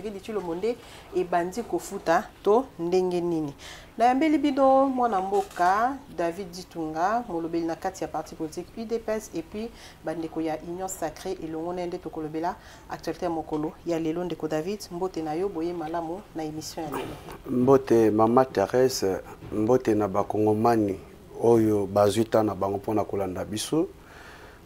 Tshisekedi Tshilombo et bandi kofuta to ndenge nini. Na yambeli bido mwana mboka David Ditunga molobeli na kati ya parti politique UDPS et puis bandeko ya Union Sacrée et longone nde to kolobela actualité mokolo ya lelo ndeko David mbote na yo boye malamu na émission ya lelo. Mbote Mama Thérèse mbote na bakongomani oyo bazuita na bango pona kolanda biso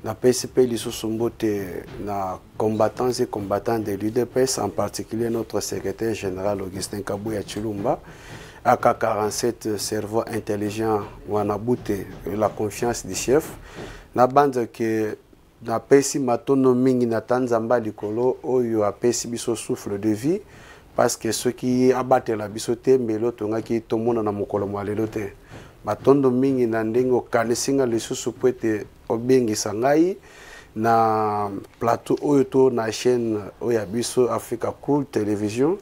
na PSP lisusu mbote na combattants et combattants de l'UDPS, en particulier notre secrétaire général Augustin Kabouya Tshilumba, AK47 cerveau intelligent Wanabute, la confiance du chef. Na bande que na pesi matono mingi na tanzamba likolo oyo apesi biso souffle de vie parce que ceux qui abattent la bisoté mais l'autre ngaki to mona na mokolo malelo te. Matondo mingi na ndengo kanesinga lisusu pwete obengi sangai na plateau oyo to na chaîne oyo biso Africa Cool Télévision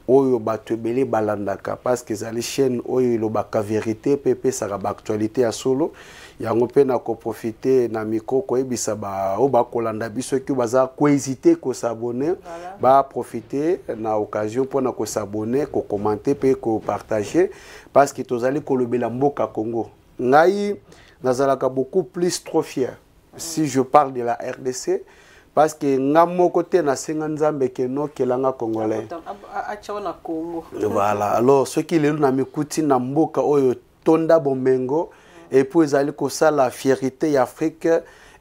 oyo batebele balandaka parce que zali chaîne oyo lobaka vérité pepe saka ba actualité ya solo yango pe na ko profiter na micro ko ebisa ba o ba kolanda biso ki baza ko hésiter ko s'abonner ba profiter na occasion pour na ko s'abonner ko commenter pe ko partager parce que tozali ko lobela mboka Congo ngai nazalaka beaucoup plus trop fier si je parle de la RDC parce que ngamo côté na senga nzambe ke no kelanga congolais voilà alors ce qui lelo na mikuti na mboka oyo tonda bomengo et puis ezali ko sala fierté ya Afrique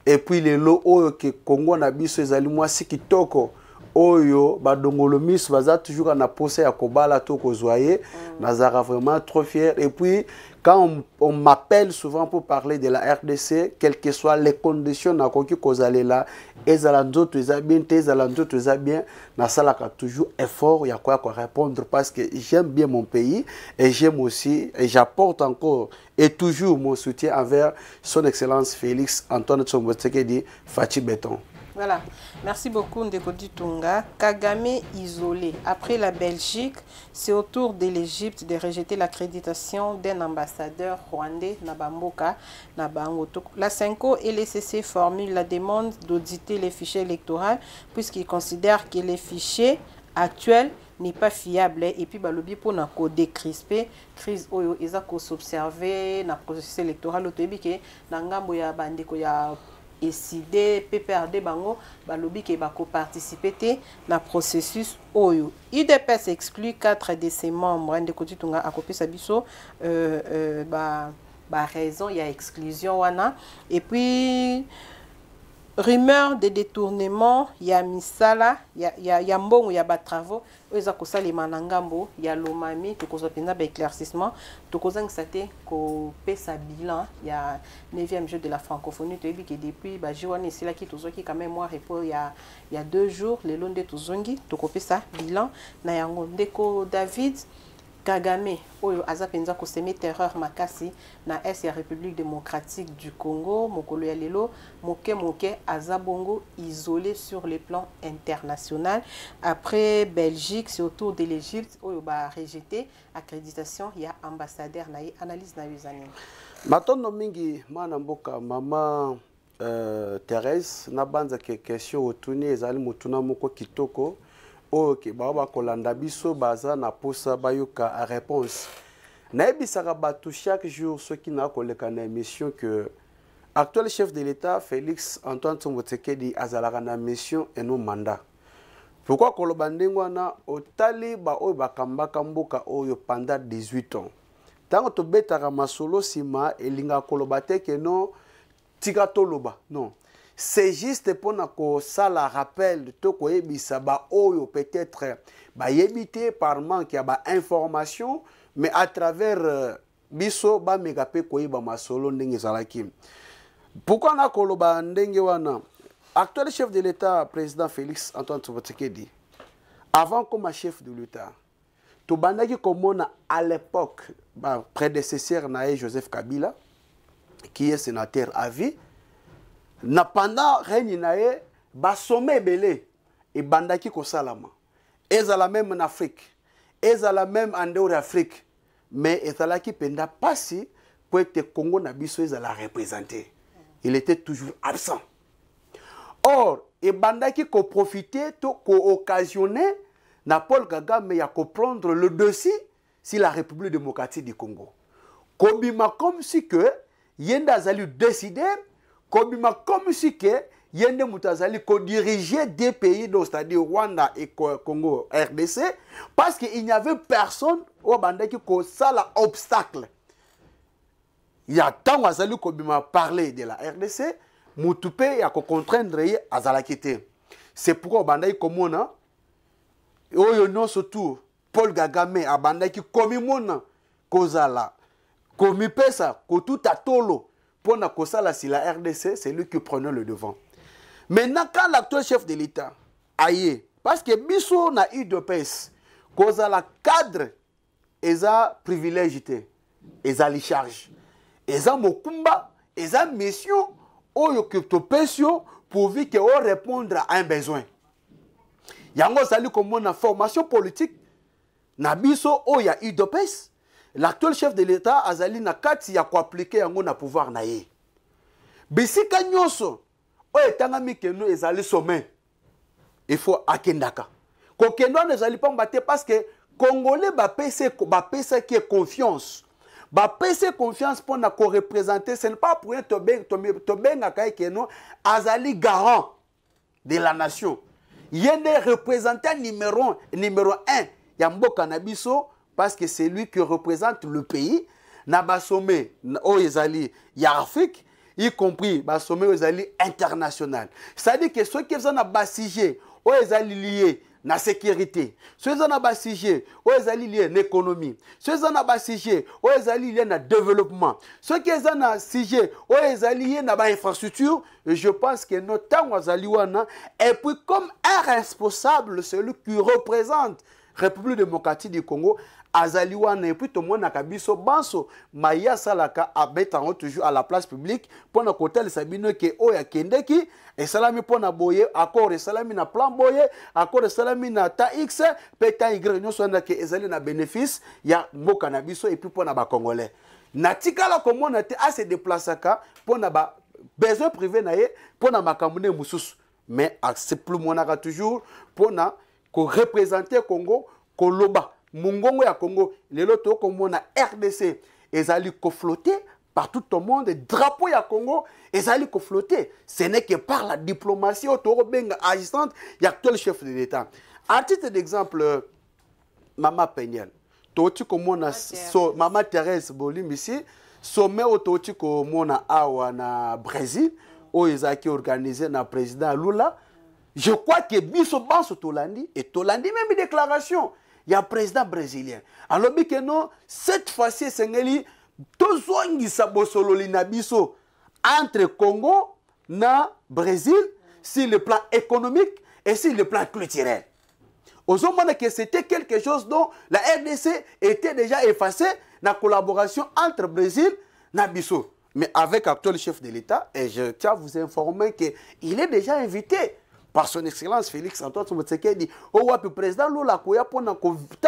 et puis lelo oyo ke Congo na biso ezali mwasi kitoko oyo badongolo miso baza toujours na posa ya kobala to kozwaye nazara vraiment trop fier et puis quand on m'appelle souvent pour parler de la RDC, quelles que soient les conditions na koki kozala ezala nzoto eza bien te ezala nzoto eza bien na salaka toujours effort ya quoi répondre parce que j'aime bien mon pays et j'aime aussi et j'apporte encore et toujours mon soutien envers son excellence Félix Antoine Tshisekedi Tshisekedi Fachi Béton. Voilà, merci beaucoup Ndeko Ditunga. Kagame isolé. Après la Belgique, c'est au tour de l'Égypte de rejeter l'accréditation d'un ambassadeur rwandais Nabamboka Nabangoto. La CENCO et les CC formulent la demande d'auditer les fichiers électoraux puisqu'ils considèrent que les fichiers actuels n'est pas fiable et puis balobi pour na ko décrisper crise oyo eza ko s'observer na processus électoral otobi ke na ngambo ya bandeko ya décidé PPRD bango balobi ke bako participer na processus oyo. IDPS exclut 4 de ses membres ndeko Ditunga akopesa biso raison ya exclusion wana et puis rumeur de détournement ya misala ya mbongo ya ba travaux oza kosalema na ngambo ya Lomami tokoza penza ba éclaircissement tokozangisa te ko pesa bilan ya 9e jeu de la francophonie to que depuis ba jiwana sila ki tozoki quand même moi repos ya 2 jours le londe tozongi tokopesa bilan na yango ndeko David Kagame oyo aza penza ko semer terreur makasi na est ya République démocratique du Congo mokolo ya lelo moke aza bongo isolé sur le plan international après Belgique c'est autour de l'Égypte oyo ba rejeté accréditation ya ambassadeur na analyse na yuzani matondo mingi mana mboka mama Thérèse na banza ke question otuni ezali mutuna moko kitoko ok baba kolanda biso baza na posa bayoka a réponse na ebisaka batu chaque jour ceux qui na koleka na émission que actuel chef de l'État Félix Antoine Tshisekedi azalaka na mission et non mandat pourquoi koloba ndengwana otali ba oyo bakambaka mboka oyo pendant 18 ans tango to betaka masolo sima elinga koloba te que non tika toloba non. C'est juste pour que ça la rappelle de ko yebisa ba oyo peut-être ba yebité par manque ya ba information mais à travers biso ba megape ko yeba masolo ndenge zalaki. Pourquoi na koloba ndenge wana actuel chef de l'État président Félix Antoine Tshisekedi avant comme chef de l'État to bandaki komona à l'époque ba prédécesseur nae Joseph Kabila qui est sénateur à vie na pendant règne nae ba sommet belé et bandaki ko salama ezala même en Afrique ezala même en dehors d'Afrique mais ezala ki penda pasi pour être Congo na biso ezala représenter il était toujours absent or et bandaki ko profiter to ko occasionner na Paul Kagame ya comprendre le dossier si la République démocratique du Congo. Kobima comme si que yenda azali décider, kobima comme si que yende mutazali ko diriger des pays, c'est-à-dire Rwanda et Congo, RDC, parce qu'il n'y avait personne au bandaki ko sala obstacle. Il y a tant azali kobima parler de la RDC, mutupe ya ko contraindre azala quitter. C'est pourquoi bandaki komona oyo non surtout Paul Kagame abandaki komi mona kozala komi pesa ko tout atolo pour na kosala si la RDC, c'est lui qui prenait le devant. Maintenant quand l'actuel chef de l'État aye parce que biso na UDPS kozala cadre eza privilégié eza li charge eza mokumba eza mission oyo que to pesio pourvu que on répondre à un besoin. Yango sali comme na formation politique na biso oya UDPS l'actuel chef de l'État azali na kati ya ko appliquer yango na pouvoir na ye. Bisika nyonso oyo tangami keno ezali sommet. Il faut akendaka. Ko kendo ezali pas mbaté parce que Congolais ba pesa qui est confiance. Ba pesa confiance pour na ko représenter, ce n'est pas pour to benga kai keno azali garant de la nation. Yende représentant numéro 1 ya mboka na biso parce que c'est lui qui représente le pays na ba sommet o ezali ya Afrique y compris ba sommet ezali international. C'est-à-dire que ceux qui sont bassigé o ezali lié na sécurité, ceux qui sont bassigé o ezali lié na économie, ceux qui sont bassigé o ezali lié na développement, ceux qui sont bassigé o ezali lié na ba infrastructure, je pense que notre temps ezali wana et puis comme un responsable, celui qui représente République démocratique du Congo, Azaliwana et puis tout le monde a kabiso banso maya salaka abetango toujours à la place publique pour na côté sabino ke oya kendeki et salami pour na boye accord et salami na plan boye accord et salami na ta x peta y no sonda ke ezali na bénéfice ya mboka na biso et puis pour na ba congolais na tikala comment na te a se déplacer ka pour na ba besoin privé na ye pour na makamune mususu mais c'est plus monaka toujours pour na ko représenter Congo koloba Mungongo ya Congo, les loto comme na RDC, ezali ko flotter par tout le monde, drapeau ya Congo, ezali ko flotter. Ce n'est que par la diplomatie autour benga agissante, y a actuel chef de l'État. À titre d'exemple, Mama Peñel, toti comme na Mama Thérèse Bolim ici, sommet au toti comme na awa na Brésil, où ezaki organisé na président Lula. Je crois que biso banso Tolandi et Tolandi même une déclaration. Il y a un président brésilien. Alors, que non, cette fois-ci, c'est tout entre Congo et Brésil sur le plan économique et sur le plan culturel. Aux hommes que c'était quelque chose dont la RDC était déjà effacée dans la collaboration entre Brésil et Bissau. Mais avec l'actuel chef de l'État, et je tiens à vous informer qu'il est déjà invité par son excellence Félix Antoine Tshisekedi au wapi président Lula koya pour na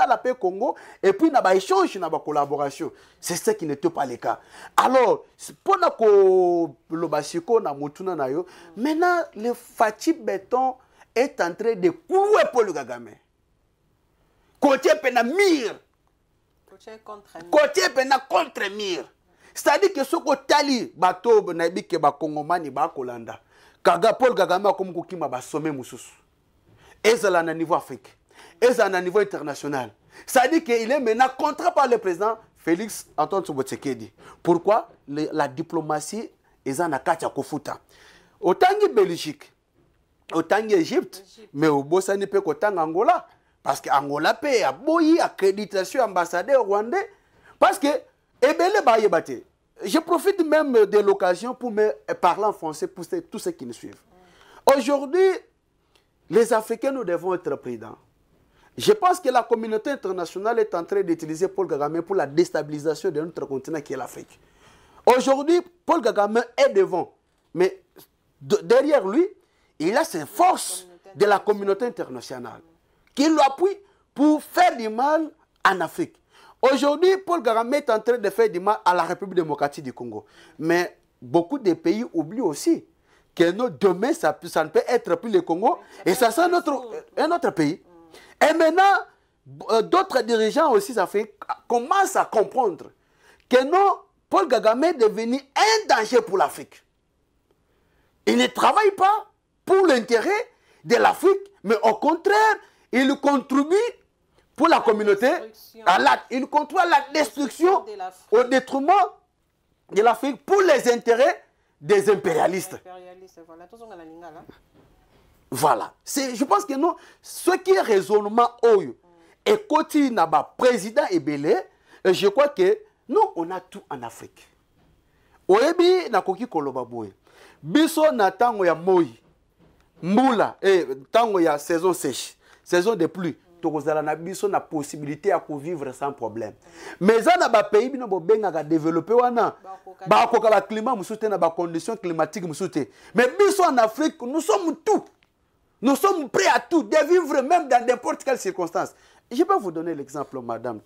la paix Congo et puis na ba échange na ba collaboration. C'est ce qui n'était pas le cas. Alors pour na ko lobasiko na mutuna na yo maintenant le Fati Béton est en train de couler Paul Kagame. Côté pena mire. Côté pena contre mire. C'est-à-dire que ce ko tali bato na bike ba Congomani ba Kolanda. Paul Kagame a comme kokima ba sommet mususu. Ezala na niveau Afrique. Ezala na niveau international. Ça dit qu'il est maintenant contraint par le président Félix Antoine Tshisekedi. Pourquoi? La diplomatie est en akatia kofuta. Autant que Belgique, autant que Égypte, mais au Bossani peut autant Angola. Parce que Angola paye a boyi accréditation ambassadeur rwandais. Parce que ebele ba yebate. Je profite même de l'occasion pour me parler en français pour tous ceux qui nous suivent. Aujourd'hui, les Africains, nous devons être prudents. Je pense que la communauté internationale est en train d'utiliser Paul Kagame pour la déstabilisation de notre continent qui est l'Afrique. Aujourd'hui, Paul Kagame est devant. Mais derrière lui, il a ses forces de la communauté internationale qui l'appuient pour faire du mal en Afrique. Aujourd'hui, Paul Kagame est en train de faire du mal à la République démocratique du Congo. Mais beaucoup de pays oublient aussi que demain, ça ne peut être plus le Congo et ça sera un autre pays. Et maintenant, d'autres dirigeants aussi africains commencent à comprendre que non, Paul Kagame est devenu un danger pour l'Afrique. Il ne travaille pas pour l'intérêt de l'Afrique, mais au contraire, il contribue pour la communauté, il contribue à la destruction, au détriment de l'Afrique pour les intérêts des impérialistes. Voilà. Je pense que non, ce qui est raisonnement et côté naba président Ebele, je crois que nous on a tout en Afrique. Oyebi na koki koloba boye. Biso na tango ya moi. Mbula tango ya saison sèche, saison de pluie. Tokozala na biso na possibilité à vivre sans problème. Mais ça na ba pays bino bo benga ga développer wana. Ba koka ba climat musute na ba conditions climatiques musute. Mais biso en Afrique, nous sommes tout. Nous sommes prêts à tout, de vivre même dans n'importe quelle circonstance. Je vais vous donner l'exemple, Madame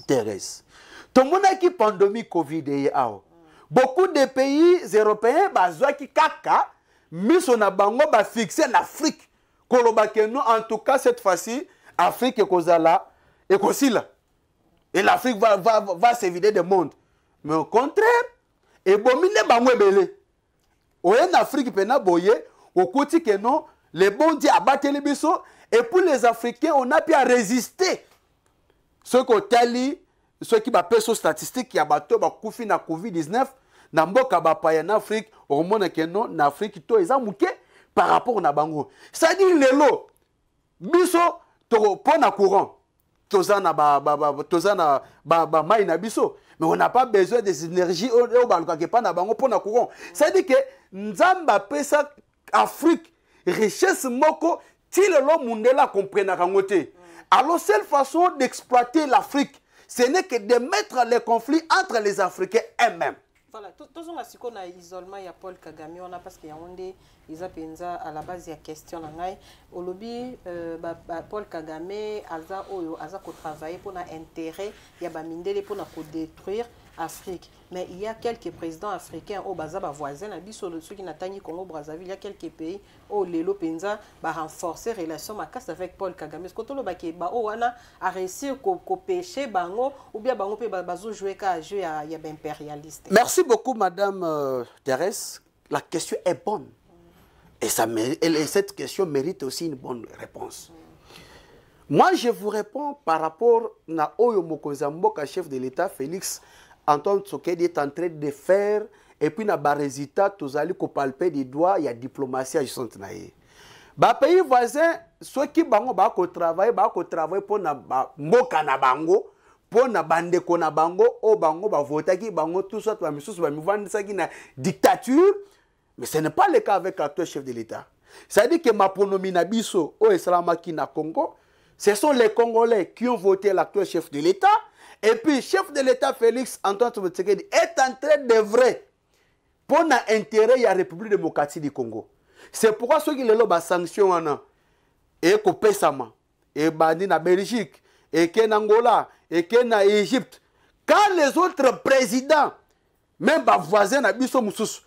Thérèse. Tout le monde qui pandémie Covid beaucoup de pays européens qui kaka mis son abango ba fixer l'Afrique. En tout cas cette fois-ci, Afrique est kozala et kosila. Et l'Afrique va s'évider du monde. Mais au contraire, et bomine bango belé. En Afrique pena boye au côté que non, les bons dieux abattent les bisous. Et pour les Africains, on a pu résister. Ceux qui ont tali, ceux qui ont fait statistiques, qui ont battu la Covid-19, dans en Afrique, au monde que non, en Afrique, tout est amouké par rapport à Bango. C'est-à-dire, les lots, biso, pour na courant, tozana maïna biso. Mais on n'a pas besoin des énergies pour na courant. C'est-à-dire que Nzamba pesa Afrique, richesse moko, si le monde comprenne la rangote. Alors, seule façon d'exploiter l'Afrique, ce n'est que de mettre les conflits entre les Africains eux-mêmes. Voilà, tout ce qu'on a isolement, il y a Paul Kagame, on a parce qu'il y a des gens à la base, il y a question. Au lobby, Paul Kagame, Aza travailler pour l'intérêt, il y a Mindele pour détruire l'Afrique. Mais il y a quelques présidents africains au Bazaba voisin, ceux qui n'atteignent Congo Brazzaville, il y a quelques pays où les Penza va renforcer les relations avec Paul Kagame. Ce que tu a réussi à pêcher Bango ou bien Bango peut jouer à jeu impérialiste. Merci beaucoup, Madame Thérèse. La question est bonne. Et cette question mérite aussi une bonne réponse. Moi, je vous réponds par rapport à Oyo Mokozamboka, chef de l'État, Félix Antoine Tshisekedi est en train de faire, et puis na ba résultat, tous allez palper des doigts, il y a diplomatie à justement. Ba pays voisin, ceux qui bango ba ko travailler pour na mboka na bango, pour na bande ko na bango, o bango ba voter ki bango tout ça ba misusu ba mivandi ça qui na dictature, mais ce n'est pas le cas avec l'actuel chef de l'État. Ça dit que ma pronomie na biso o eslamaki na Congo, ce sont les Congolais qui ont voté l'actuel chef de l'État. Et puis, chef de l'État Félix Antoine Tshisekedi est en train d'œuvrer pour l'intérêt de la République démocratique du Congo. C'est pourquoi ceux qui ont sanctions et Kopesama, et Bandi na Belgique, et en Angola, et en Égypte, quand les autres présidents, même les voisins na biso mususu,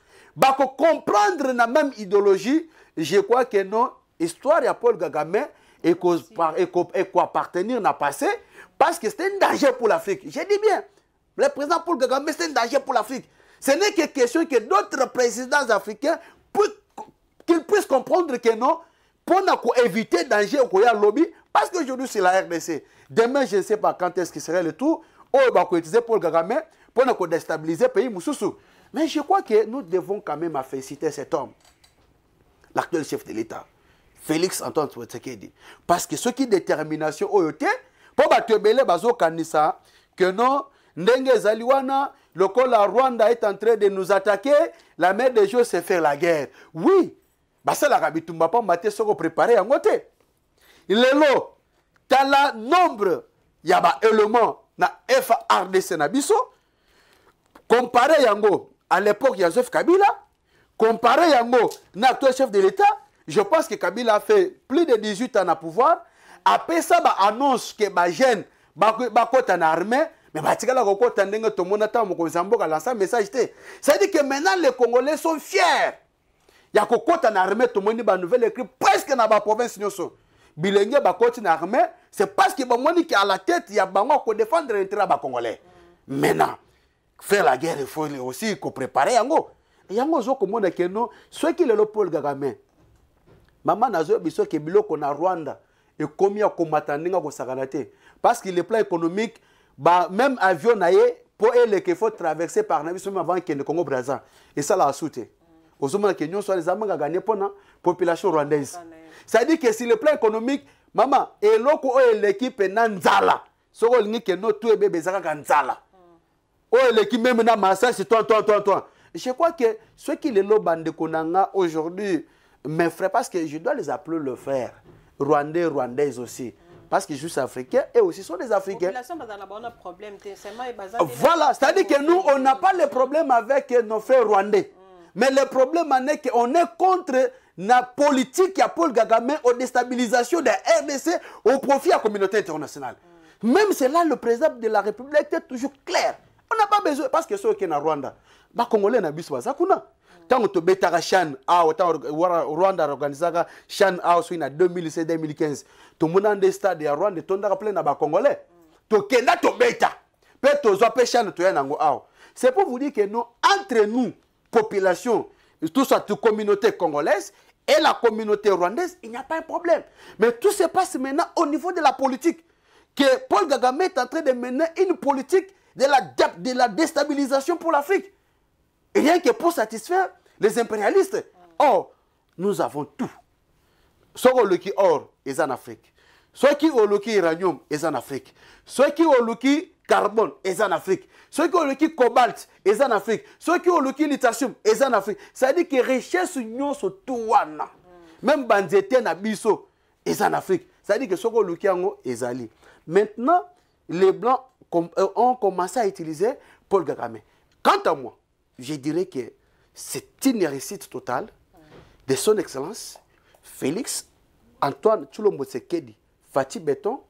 comprendre la même idéologie, je crois que non, l'histoire de Paul Kagame et quoi appartenir n'a passé. Parce que c'est un danger pour l'Afrique. J'ai dit bien, le président Paul Kagame, c'est un danger pour l'Afrique. Ce n'est que question que d'autres présidents africains qu'ils puissent comprendre que non, pour éviter le danger au lobby, parce qu'aujourd'hui c'est la RDC. Demain, je ne sais pas quand est-ce qu'il serait le tour, on va utiliser Paul Kagame pour déstabiliser le pays Moussoussou. Mais je crois que nous devons quand même féliciter cet homme, l'actuel chef de l'État, Félix Antoine Tshisekedi. Parce que ce qui est détermination au pour batebele bazo kanisa que non ndenge zaliwana la Rwanda est en train de nous attaquer, la mère des choses c'est faire la guerre. Oui, basa la rabitumba pas maté soko préparer en côté. Il est là, t'as le nombre ya ba éléments na FARDC na biso comparé yango à l'époque Joseph Kabila, comparé yango na actuel chef de l'État, je pense que Kabila a fait plus de 18 ans à pouvoir. Après ça, bah annonce que bah jeune, bah en armée, mais bah tika la kokota ndenge to monata mo kozamboka lancer message té. Ça dit que maintenant les Congolais sont fiers. Ya kokota en armée to moni ba nouvelle écrit presque presque dans la province bilenge bakoti na armée, c'est parce que bamoni qui à la tête il y a bango ko défendre l'intérêt ba congolais. Maintenant faire la guerre il faut aussi ko préparer yango. Yango zo ko mona que non, ceux qui le Paul Kagame. Maman nazo biso ke biloko na Rwanda et combien combattant ninga ko sakanate parce que le plan économique bah même avion naie pour elle qu'il faut traverser par nabiso même avant que le Congo Brazza et ça la soute. Aux hommes qui n'ont soit les amants gagné pour la population rwandaise. Ça dit que si le plan économique, maman, et l'oko l'équipe nanzala, so lingi que no tout bébé zaka nzala. Oh l'équipe même na massa c'est toi. Je crois que ceux qui les lobande konanga aujourd'hui, mes frères, parce que je dois les appeler le frère, rwandais, rwandaises aussi. Parce que juste africains et aussi sont des Africains. Voilà, c'est-à-dire que nous, on n'a pas le problème avec nos frères rwandais. Mais le problème est qu'on est contre la politique qui a Paul Kagame aux déstabilisation de la RDC au profit de la communauté internationale. Même c'est là le président de la République est toujours clair. On n'a pas besoin, parce que ceux qui sont au Rwanda, les Congolais n'ont pas besoin. Tant que tu as Chan, Rwanda organisé Chan en 2016-2015, tout le monde a des stades à Rwanda, tout le monde a plein de Congolais. Tu as bêta. C'est pour vous dire que nous, entre nous, population, tout ça, toute communauté congolaise et la communauté rwandaise, il n'y a pas un problème. Mais tout se passe maintenant au niveau de la politique. Que Paul Kagame est en train de mener une politique de la déstabilisation pour l'Afrique. Et rien que pour satisfaire les impérialistes. Or, nous avons tout. Ce qui est or est en Afrique. Ce qui est uranium est en Afrique. Ce qui est carbone est en Afrique. Ce qui est le cobalt est en Afrique. Ce qui est le lithium est en Afrique. Ça veut dire que richesse union sur tout. Même banzete na biso est en Afrique. Ça veut dire que ce qui est ali. Maintenant, les Blancs ont commencé à utiliser Paul Kagame. Quant à moi, je dirais que c'est une réussite totale de son Excellence Félix Antoine Tshilombo Tshisekedi Fati Beton,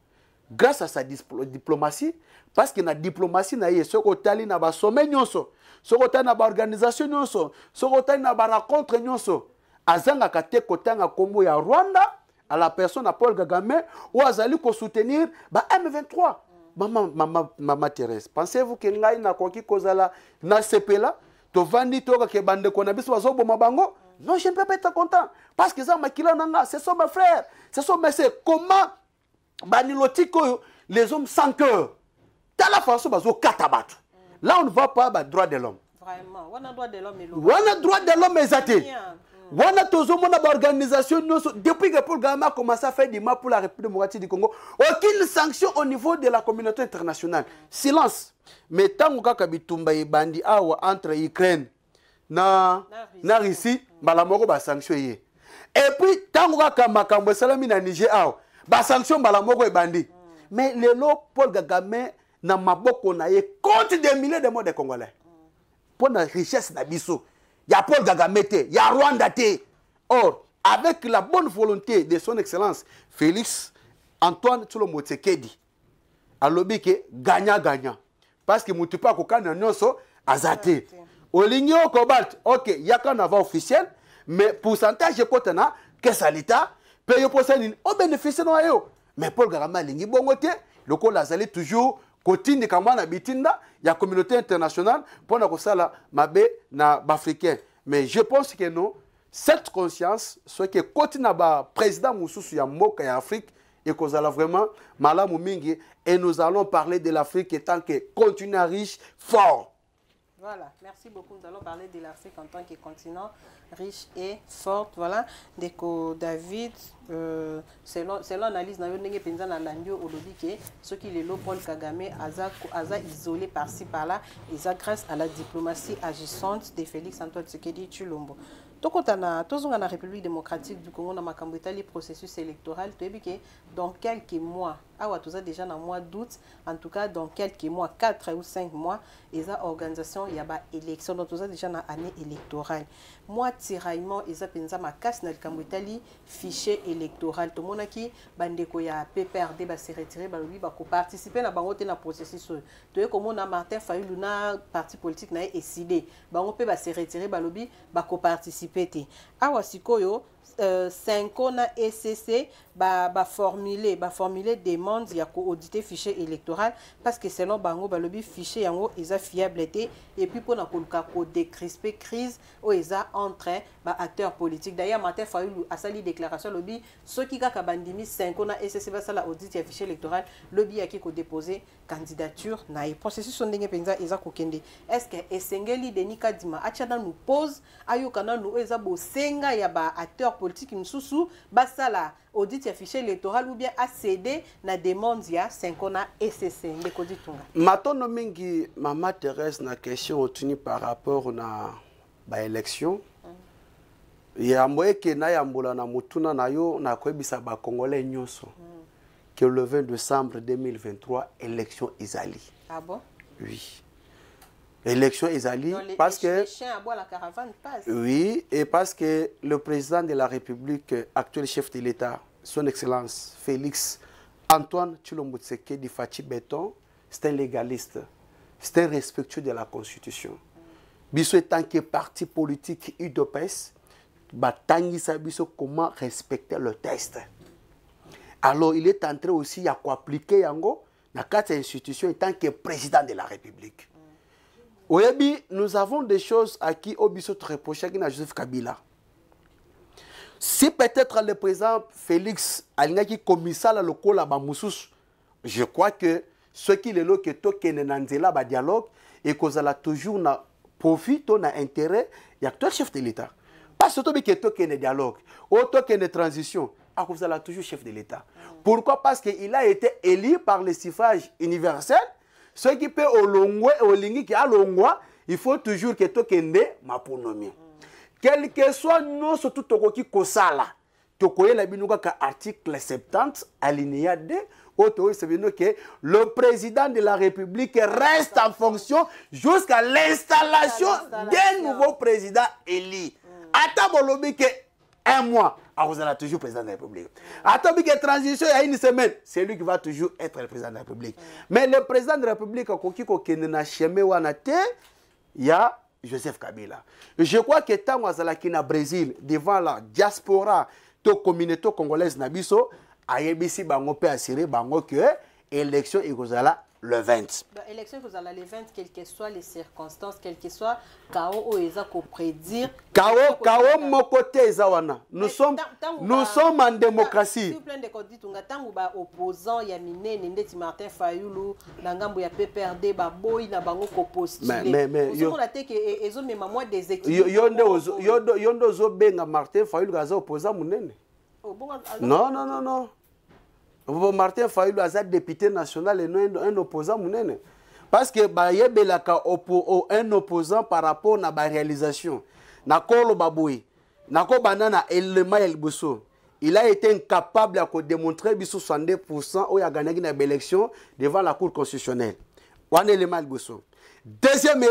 grâce à sa diplomatie, parce que la diplomatie, ce qu'on na ba sommet nyonso, ce qu'on na ba organisation nyonso, ce qu'on na ba rencontre nyonso, azanga kate kotanga kombo ya Rwanda à la personne à Paul Kagame ou azali ko soutenir ba M23. Maman Thérèse, pensez-vous que ngai na koki kozala na sepela to vandi to ka bande ko na biso bazo boma bango? Non, je ne peux pas être content parce que ça makila nanga, ce sont mes frères, ce sont mes sœurs. Comment banilotiko les hommes sans cœur? Dans la façon bazo katabatu. Là on ne va pas ba droit de l'homme. Vraiment, on a droit de l'homme et l'homme. On a droit de l'homme exacté. On a toujours mon organisation depuis que Paul Kagame a commencé à faire du mal pour la République démocratique du Congo. Aucune sanction au niveau de la communauté internationale. Silence. Mais tant que Kabitumba et Bandi entre Ukraine na Russie, balamoko ba sanction yé. Et puis tant que Makambo Salami na Niger ba sanction balamoko et Bandi. Mais le lot Paul Kagame na maboko na ye compte des milliers de morts de Congolais. Pour la richesse na biso. Il y a Paul Kagame, il y a Rwanda. Or, avec la bonne volonté de son Excellence Félix Antoine Tshilombo Tshisekedi, à l'objet que gagnant. Parce que mutu pa kokana nyonso azate. Olinyo cobalt, ok, il y a qu'un avant officiel, mais pourcentage de kotana que ça l'État paye pour ça au bénéfice de yo. Mais Paul Kagame lingi bongote, le col azali toujours Kotine kamana bitinda, il y a communauté internationale pour na kosala mabe na bafricain. Mais je pense que non, cette conscience, ce que Kotine ba président Moussousou ya Moka ya Afrique et kozala vraiment malamu mingi et nous allons parler de l'Afrique étant que continent riche, fort. Voilà, merci beaucoup. Nous allons parler de l'Afrique en tant que continent riche et fort. Voilà, Deko David, selon l'analyse, nous avons dit que ce qui est là, Paul Kagame, a isolé par-ci par-là, et ça grâce à la diplomatie agissante de Félix Antoine Tshisekedi Tshilombo. Tous la République démocratique du Congo, dans le processus électoral, dans quelques mois, déjà dans le mois d'août, en tout cas dans quelques mois, 4 ou 5 mois, il y a organisation, il y a une élection, donc déjà dans l'année électorale. Moi, tiraillement, il y a ma casse dans le fichier électoral. Tout le monde qui bandeko ya PPRD va se retirer, va participer dans le processus. Tout le monde a Martin Fayulu, na parti politique n'a décidé, va se retirer, va participer. Awa sikoyo 5 ans na ECC formuler demande ya ko auditer fichier électoral parce que selon bango balobi fichier yango eza fiable et puis pour na ko décrisper crise o eza entre acteurs politiques. D'ailleurs Martin Fayulu a sali déclaration lobi ceux qui kaka bandimi 5 ans na ECC ba sala audit ya fichier électoral lobi ya ki ko déposer candidature na e processus ndenge penza eza ko kende. Est-ce que esengeli Denis Kadima achana nous pose ayokana nous eza bo senga ya ba acteurs politique msusu basala audit ya fichier électoral ou bien accéder na demande ya 5 ans na ECC ndeko ditunga matono mingi mama Thérèse na question otuni par rapport na ba élection ya moyeke na yambola na mutuna na yo na koyebisa ba congolais nyonso que le 20 décembre 2023 élection ezali. Ah bon? Oui. Élection Isali parce que les chiens à boire la caravane passe. Oui, et parce que le président de la République, actuel chef de l'État, son Excellence Félix Antoine Tshilombo Tshisekedi Fachi Béton, c'est un légaliste, c'est un respectueux de la Constitution. Biso tant que parti politique UDPS, batangi sa biso comment respecter le texte. Alors il est en train aussi à appliquer yango na quatre institutions en tant que président de la République. Oyebi, nous avons des choses à qui Obiso reprochait à Joseph Kabila. Si peut-être le président Félix Alingaki commissaire le local à Bamoussous, je crois que ce qui est là que toke nanzela ba dialogue et qu'on a toujours na profit, on a intérêt, il y a tout chef de l'État. Parce que toke ne dialogue, ou toke ne transition, à cause de toujours chef de l'État. Pourquoi? Parce qu'il a été élu par le suffrage universel. Ce qui peut au longwe au lingi qui a longwa, il faut toujours que to kende maponomi. Quel que soit non surtout to ki kosala. To koye la binuka ka article 70 alinéa 2 auto c'est bien que le président de la République reste en fonction jusqu'à l'installation d'un nouveau président élu. Ata bolobi que un mois, vous allez toujours président de la République. Attends que transition il y a une semaine, c'est lui qui va toujours être le président de la République. Mais le président de la République, il y a Joseph Kabila. Je crois que tant que au Brésil, devant la diaspora, la communauté congolaise nabiso, ayebisi bango pe assuré bango que élection ikozala le 20. L'élection ikozala le 20, quelles que soient les circonstances, quel que soit Kao Oeza ko prédire. Kao mokote ezawana. Nous sommes en démocratie. S'il vous plaît de kodi tunga tangu ba opposant ya minene ndeti Martin Fayulu na ngambo ya PPRD ba boy na bango ko postuler. Mais yo on a té que ezo mema moi des équipes. Yondo zo benga Martin Fayulu gaza opposant munene. Non. Martin Fayulu a député national et non un opposant mounene. Parce que un opposant par rapport à la réalisation. Nakolo Baboui, Nako Banana élément El Bousso. Il a été incapable de démontrer 62% où il a gagné une élection devant la Cour constitutionnelle. Un élément El Bousso. Deuxième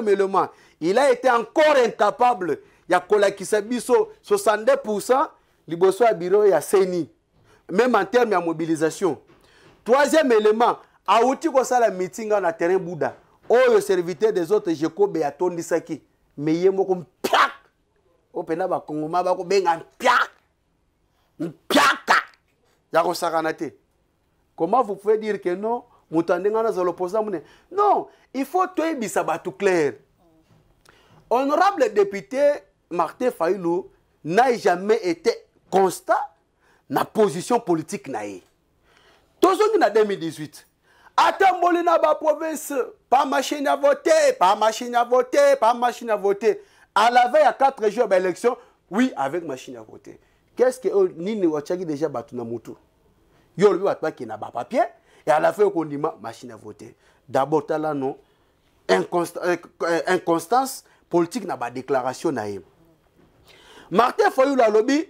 élément, il a été encore incapable. Il y a 62%. Liboso a bureau et à Seni. Même en termes de mobilisation. Troisième élément, à outil comme ça la meeting na terrain Bouddha. Oh, le serviteur des autres, je ko beaton disaki. Mais il y a comme piak. Au pena ba kongoma ba ko benga piak. Piaka. Ya ko sakanate. Comment vous pouvez dire que non, mutandenga na l'opposant mune? Non, il faut tout bisa ba tout clair. Honorable député Martin Fayulu n'a jamais été constat na position politique naïe. Tous en 2018. Attendez na ba province, pas machine à voter, pas machine à voter, pas machine à voter. À la veille à 4 jours d'élection, oui, avec machine à voter. Qu'est-ce que Nini Wachagi déjà battu na mutu? Yo lui atpa qui n'a pas papier et à la fin on dit machine à voter. D'abord là non inconstance politique n'a pas déclaration naïe. Martin Fayulu lobby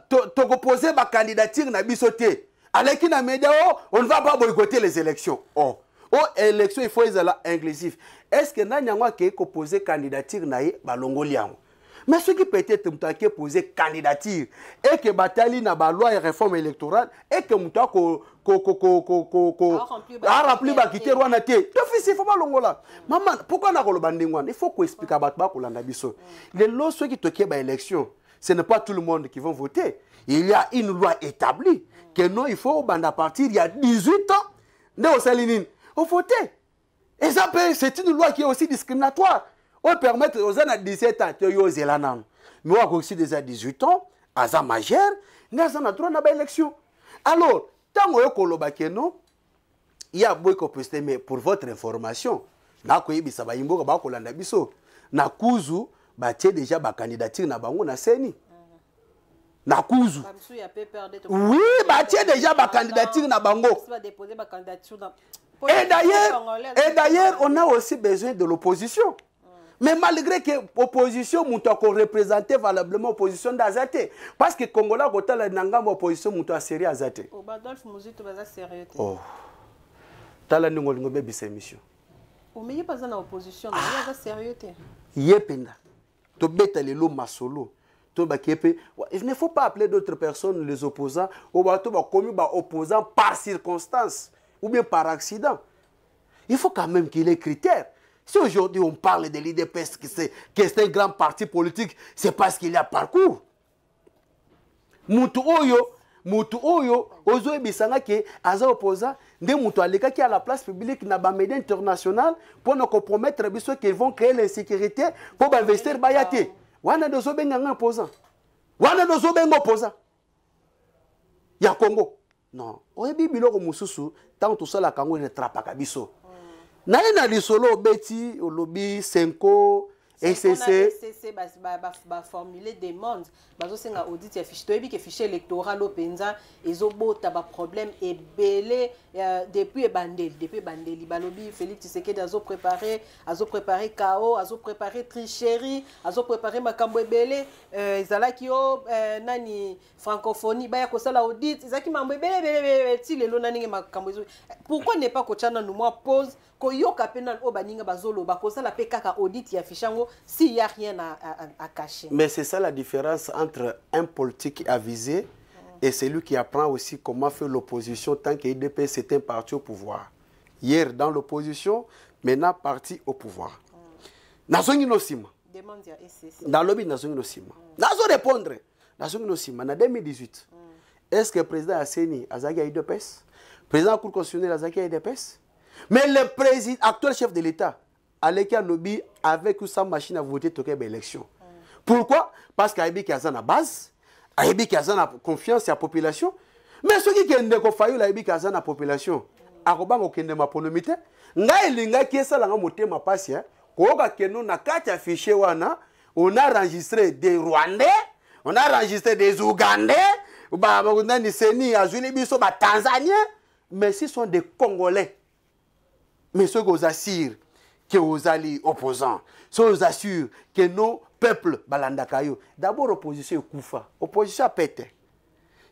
tu opposé ma candidature na bisoté. Avec une média, on ne va pas boycotter les élections. Élections, il faut être inclusif. Est-ce que nous avons posé candidature na balongolian? Mais ce qui peut-être m'take poser candidature et que bataille na ba loi et réforme électorale et que m'tako a rempli ba quitter rwana té. D'office il faut pas longola. Maman, pourquoi na ko lo bandingwan? Il faut qu'on explique à batba ko landa biso. Les lois ceux qui toquent ba élection. ce n'est pas tout le monde qui va voter. Il y a une loi établie que non, il faut à partir il y a 18 ans de voter. Et ça, c'est une loi qui est aussi discriminatoire. On permet aux gens à 17 ans de mais on a aussi déjà 18 ans, à sa majeur, nous avons le droit à l'élection. Alors, tant que non, il y a beaucoup de postes, mais pour votre information, na kuzu batie déjà ba candidature na bango na seni na kuzu oui batie déjà ba candidature na bango et d'ailleurs on a aussi besoin de l'opposition mais malgré que l'opposition mouto ko représenter valablement opposition d'azate parce que Congolais kota la nangamba opposition mouto a sérieux azate oh Badolphe Muzito baza sérieux oh tala ningolingo be bisa émission o meilleur pas en opposition mais baza sérieux té yependa to beta lelo masolo to bakepe il ne faut pas appeler d'autres personnes les opposants ou bato ba commis ba opposants par circonstance ou bien par accident. Il faut quand même qu'il y ait des critères. Si aujourd'hui on parle de l'IDPS que c'est un grand parti politique, c'est parce qu'il y a parcours. Mutu oyo ozo ebisanga ke aza opposant nde mutu aleka ki à la place publique na ba médias international pour ne compromettre biso qu'ils vont créer l'insécurité pour investir bayate. Wana dozo benga opposant. Wana dozo benga opposant. Ya Congo. Non, oyebi biloko mususu tant tout ça la Congo ne trapaka biso. Na ina lisolo beti olobi senko ECC ba formuler demande bazo senga audit ya fiche toyebi ke fichier électoral openza ezobota ba problème ebele depuis bandeli balobi Félix Tshisekedi azo préparer chaos azo préparer tricherie azo préparer makambo ebele ezalaki o nani francophonie ba ya kosala audit ezaki mambo ebele ti lelo nani makambo ezo pourquoi ne pas kochana nous moi pose koyoka pena o baninga bazolo bakosala pe kaka audit ya fichango s'il y a rien à cacher. Mais c'est ça la différence entre un politique avisé et celui qui apprend aussi comment faire l'opposition tant que l'IDP c'est un parti au pouvoir. Hier dans l'opposition, maintenant parti au pouvoir. Nazongi nosima. Demande ya SCC. Dans lobby nazongi nosima. Nazo répondre. Nazongi nosima na 2018. Est-ce que le président Asseni azaki a IDPS? Président Cour constitutionnelle azaki a IDPS? Mais le président, actuel chef de l'État, avec un lobby, avec sa machine à voter, il y a une élection. Pourquoi? Parce qu'il y a une base, il y a une confiance dans la population. Mais ceux qui ont une faillite, il y a une population. Il y a une maponomité. Il y a une passe. On a enregistré des Rwandais, on a enregistré des Ougandais, des Tanzaniens, mais ce sont des Congolais. Mais ceux qui assurent que vous allez opposants, ceux qui assurent que nos peuples balandakayo, d'abord l'opposition est koufa, opposition a pété.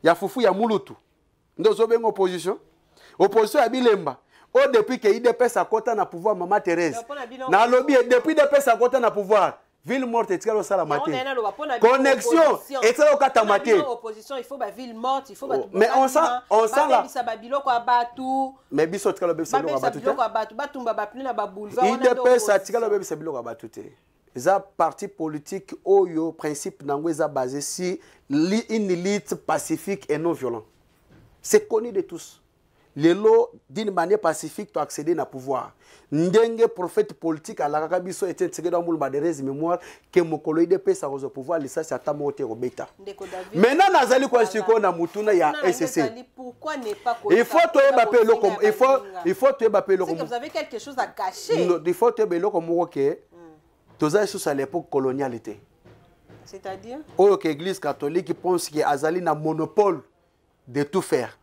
Il y a Foufou, il y a Mouloutou. Nous avons une opposition. Opposition à Bilemba. Oh, depuis que l'IDPS a côté na pouvoir, Maman Thérèse. Na lobby, depuis l'IDPS a côté na pouvoir. Ville morte et tigalo sala maté. Connexion et ça au katamate. Opposition, il faut ba ville morte, il faut ba. Mais on sent là. Mais biso tigalo be sabilo ka batu. Batumba ba plena ba boulevard. IDPS a tigalo be sabilo ka batu te. Les partis politiques oyo principe nango eza basé sur une élite pacifique et non violente. C'est connu de tous. Les lots d'une manière pacifique pour accéder au pouvoir. Ndenge prophète politique à la Kakabiso était tiré dans le de mémoire que mon collègue de PES a au pouvoir, les sages à Tamote Robeta. Maintenant, Nazali Kwashiko na Mutuna ya SCC. Pourquoi n'est pas il faut te bapper le comme vous avez quelque chose à cacher. Il faut te bapper le comme que tous les choses à l'époque colonialité. C'est-à-dire? Oh, que l'Église catholique pense que Azali a monopole de tout faire.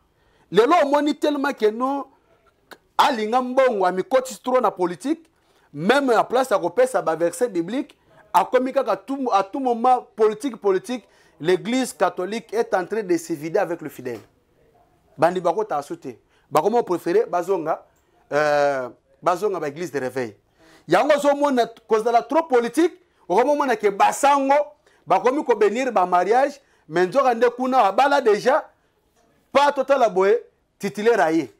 Les lois ont tellement que nous, à l'ingambon, à mi côté trop na politique, même à place à repérer sa verset biblique, à tout moment politique, l'Église catholique est en train de se vider avec le fidèle. Bandi bako ta sauté. Bako préféré bazonga ba église de réveil. Yango zo mona cause de la trop politique, au moment que basango bako mi ko bénir ba mariage, mais nzokande kuna bala déjà pas total aboye titulaire aïe.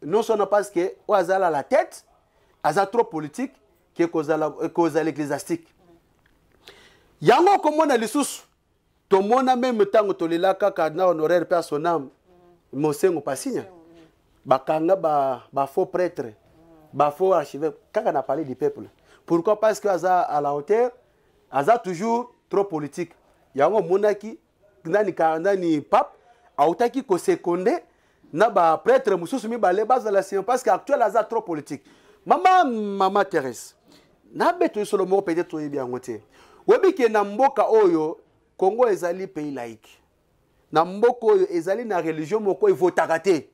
Non seulement parce que Oazala à la tête, Aza trop politique, qui est cause à l'ecclésiastique. Yango comme on a les sous, Tout le monde a même temps que les kaka na honoraire personnel. Mosengo pasinya. Bakanga ba faux prêtre. Ba faux archevêque. Kaka n'a parlé du peuple. Pourquoi? Parce que à la hauteur, Aza toujours trop politique. Il y a un monarchie, ni pape, autaki ko seconde, na ba prêtre mususu mi ba les bases de la science parce qu'actuel Aza trop politique. Maman Thérèse. Na beto solo mo peut-être bien ngote. Webi ke na mboka oyo Congo ezali pays laïque. Na mboka oyo ezali na religion moko evotaka te.